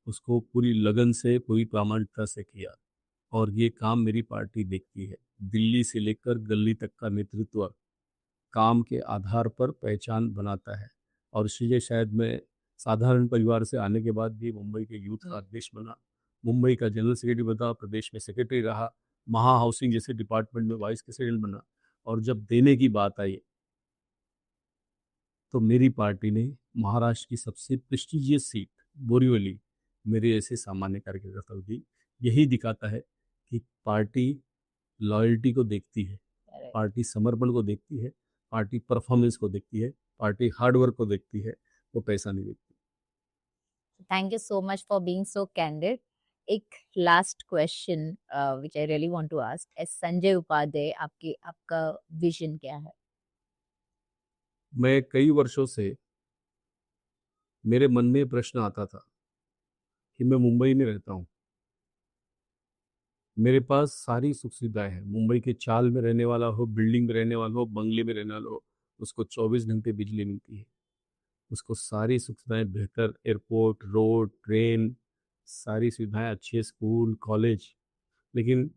उसको पूरी लगन से, पूरी प्रामाणिकता से किया, और ये काम मेरी पार्टी देखती है। दिल्ली से लेकर गली तक का नेतृत्व काम के आधार पर पहचान बनाता है। और इसलिए शायद मैं साधारण परिवार से आने के बाद भी मुंबई के यूथ का अध्यक्ष बना, मुंबई का जनरल सेक्रेटरी बना, प्रदेश में सेक्रेटरी रहा, महा हाउसिंग जैसे डिपार्टमेंट में वाइस प्रेसिडेंट बना। और जब देने की बात आई तो मेरी पार्टी ने महाराष्ट्र की सबसे प्रेस्टिजियस सीट बोरीवली मेरे ऐसे सामान्य कार्यकर्ता को दी। यही दिखाता है कि पार्टी लॉयल्टी को देखती है, पार्टी समर्पण को देखती है, पार्टी परफॉर्मेंस को देखती है, पार्टी हार्ड वर्क को देखती है, वो पैसा नहीं देखती। Thank you so much for being so candid. एक last question which I really want to ask, as Sanjay Upadhyay आपका विजन क्या है? मैं कई वर्षों से मेरे मन में प्रश्न आता था कि मैं मुंबई में रहता हूँ, मेरे पास सारी सुख सुविधाएं हैं, मुंबई के चाल में रहने वाला हो, बिल्डिंग में रहने वाला हो, बंगले में रहने वाला हो, उसको 24 घंटे बिजली मिलती है, उसको सारी सुख सुविधाएं बेहतर, एयरपोर्ट, रोड, ट्रेन, सारी सुविधाएं, अच्छे स्कूल, कॉलेज। लेकिन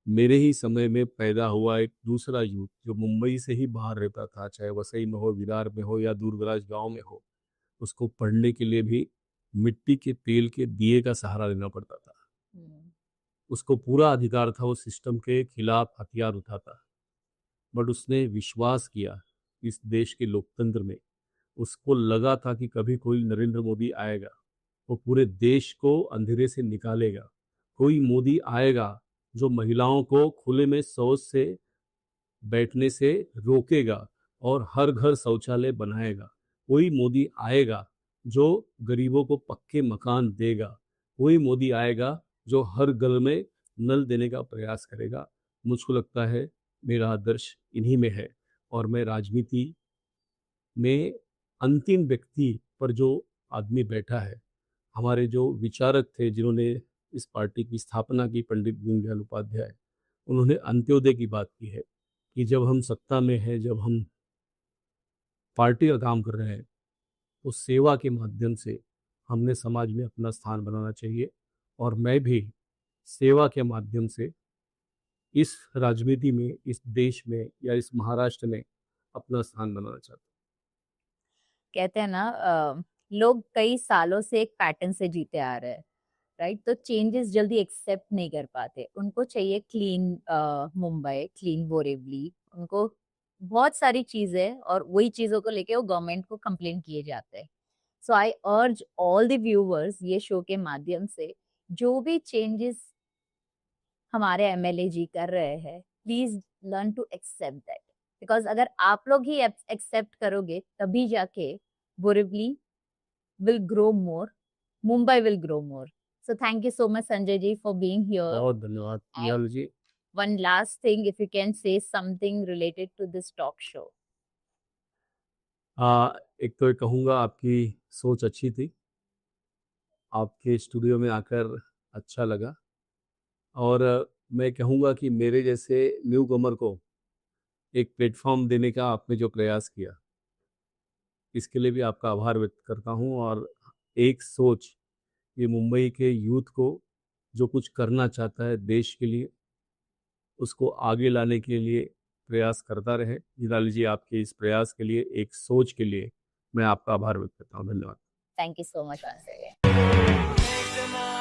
मेरे ही समय में पैदा हुआ एक दूसरा यूथ जो मुंबई से ही बाहर रहता था, चाहे वसई में हो, विरार में हो या दूरदराज गांव में हो, उसको पढ़ने के लिए भी मिट्टी के तेल के दिए का सहारा लेना पड़ता था। उसको पूरा अधिकार था वो सिस्टम के खिलाफ हथियार उठाता, बट उसने विश्वास किया इस देश के लोकतंत्र में। उसको लगा था कि कभी कोई नरेंद्र मोदी आएगा, वो पूरे देश को अंधेरे से निकालेगा। कोई मोदी आएगा जो महिलाओं को खुले में शौच से बैठने से रोकेगा और हर घर शौचालय बनाएगा। कोई मोदी आएगा जो गरीबों को पक्के मकान देगा। कोई मोदी आएगा जो हर घर में नल देने का प्रयास करेगा। मुझको लगता है मेरा आदर्श इन्हीं में है, और मैं राजनीति में अंतिम व्यक्ति पर जो आदमी बैठा है, हमारे जो विचारक थे जिन्होंने इस पार्टी की स्थापना की, पंडित दीनदयाल उपाध्याय, उन्होंने अंत्योदय की बात की है कि जब हम सत्ता में हैं, जब हम पार्टी का काम कर रहे हैं, तो सेवा के माध्यम से हमने समाज में अपना स्थान बनाना चाहिए। और मैं भी सेवा के माध्यम से इस राजनीति में, इस देश में या इस महाराष्ट्र में अपना स्थान बनाना चाहता हूँ। कहते हैं ना लोग कई सालों से एक पैटर्न से जीते आ रहे हैं, राइट? तो चेंजेस जल्दी एक्सेप्ट नहीं कर पाते। उनको चाहिए क्लीन मुंबई, क्लीन बोरेवली, उनको बहुत सारी चीजें, और वही चीजों को लेके वो गवर्नमेंट को कंप्लेन किए जाते हैं। सो आई अर्ज ऑल द व्यूअर्स, ये शो के माध्यम से जो भी चेंजेस हमारे एमएलए जी कर रहे हैं, please learn to accept that, because अगर आप लोग ही एक्सेप्ट करोगे तभी जाके Borivali will grow more, Mumbai will grow more. So thank you so much Sanjay ji for being here. बहुत धन्यवाद निहाल जी। One last thing, if you can say something related to this talk show. एक तो कहूँगा आपकी सोच अच्छी थी, आपके स्टूडियो में आकर अच्छा लगा, और मैं कहूँगा कि मेरे जैसे न्यू कमर को एक प्लेटफॉर्म देने का आपने जो प्रयास किया, इसके लिए भी आपका आभार व्यक्त करता हूँ। और एक सोच, ये मुंबई के यूथ को जो कुछ करना चाहता है देश के लिए, उसको आगे लाने के लिए प्रयास करता रहे। हिलाल जी, आपके इस प्रयास के लिए, एक सोच के लिए मैं आपका आभार व्यक्त करता हूँ। धन्यवाद। Thank you so much once again.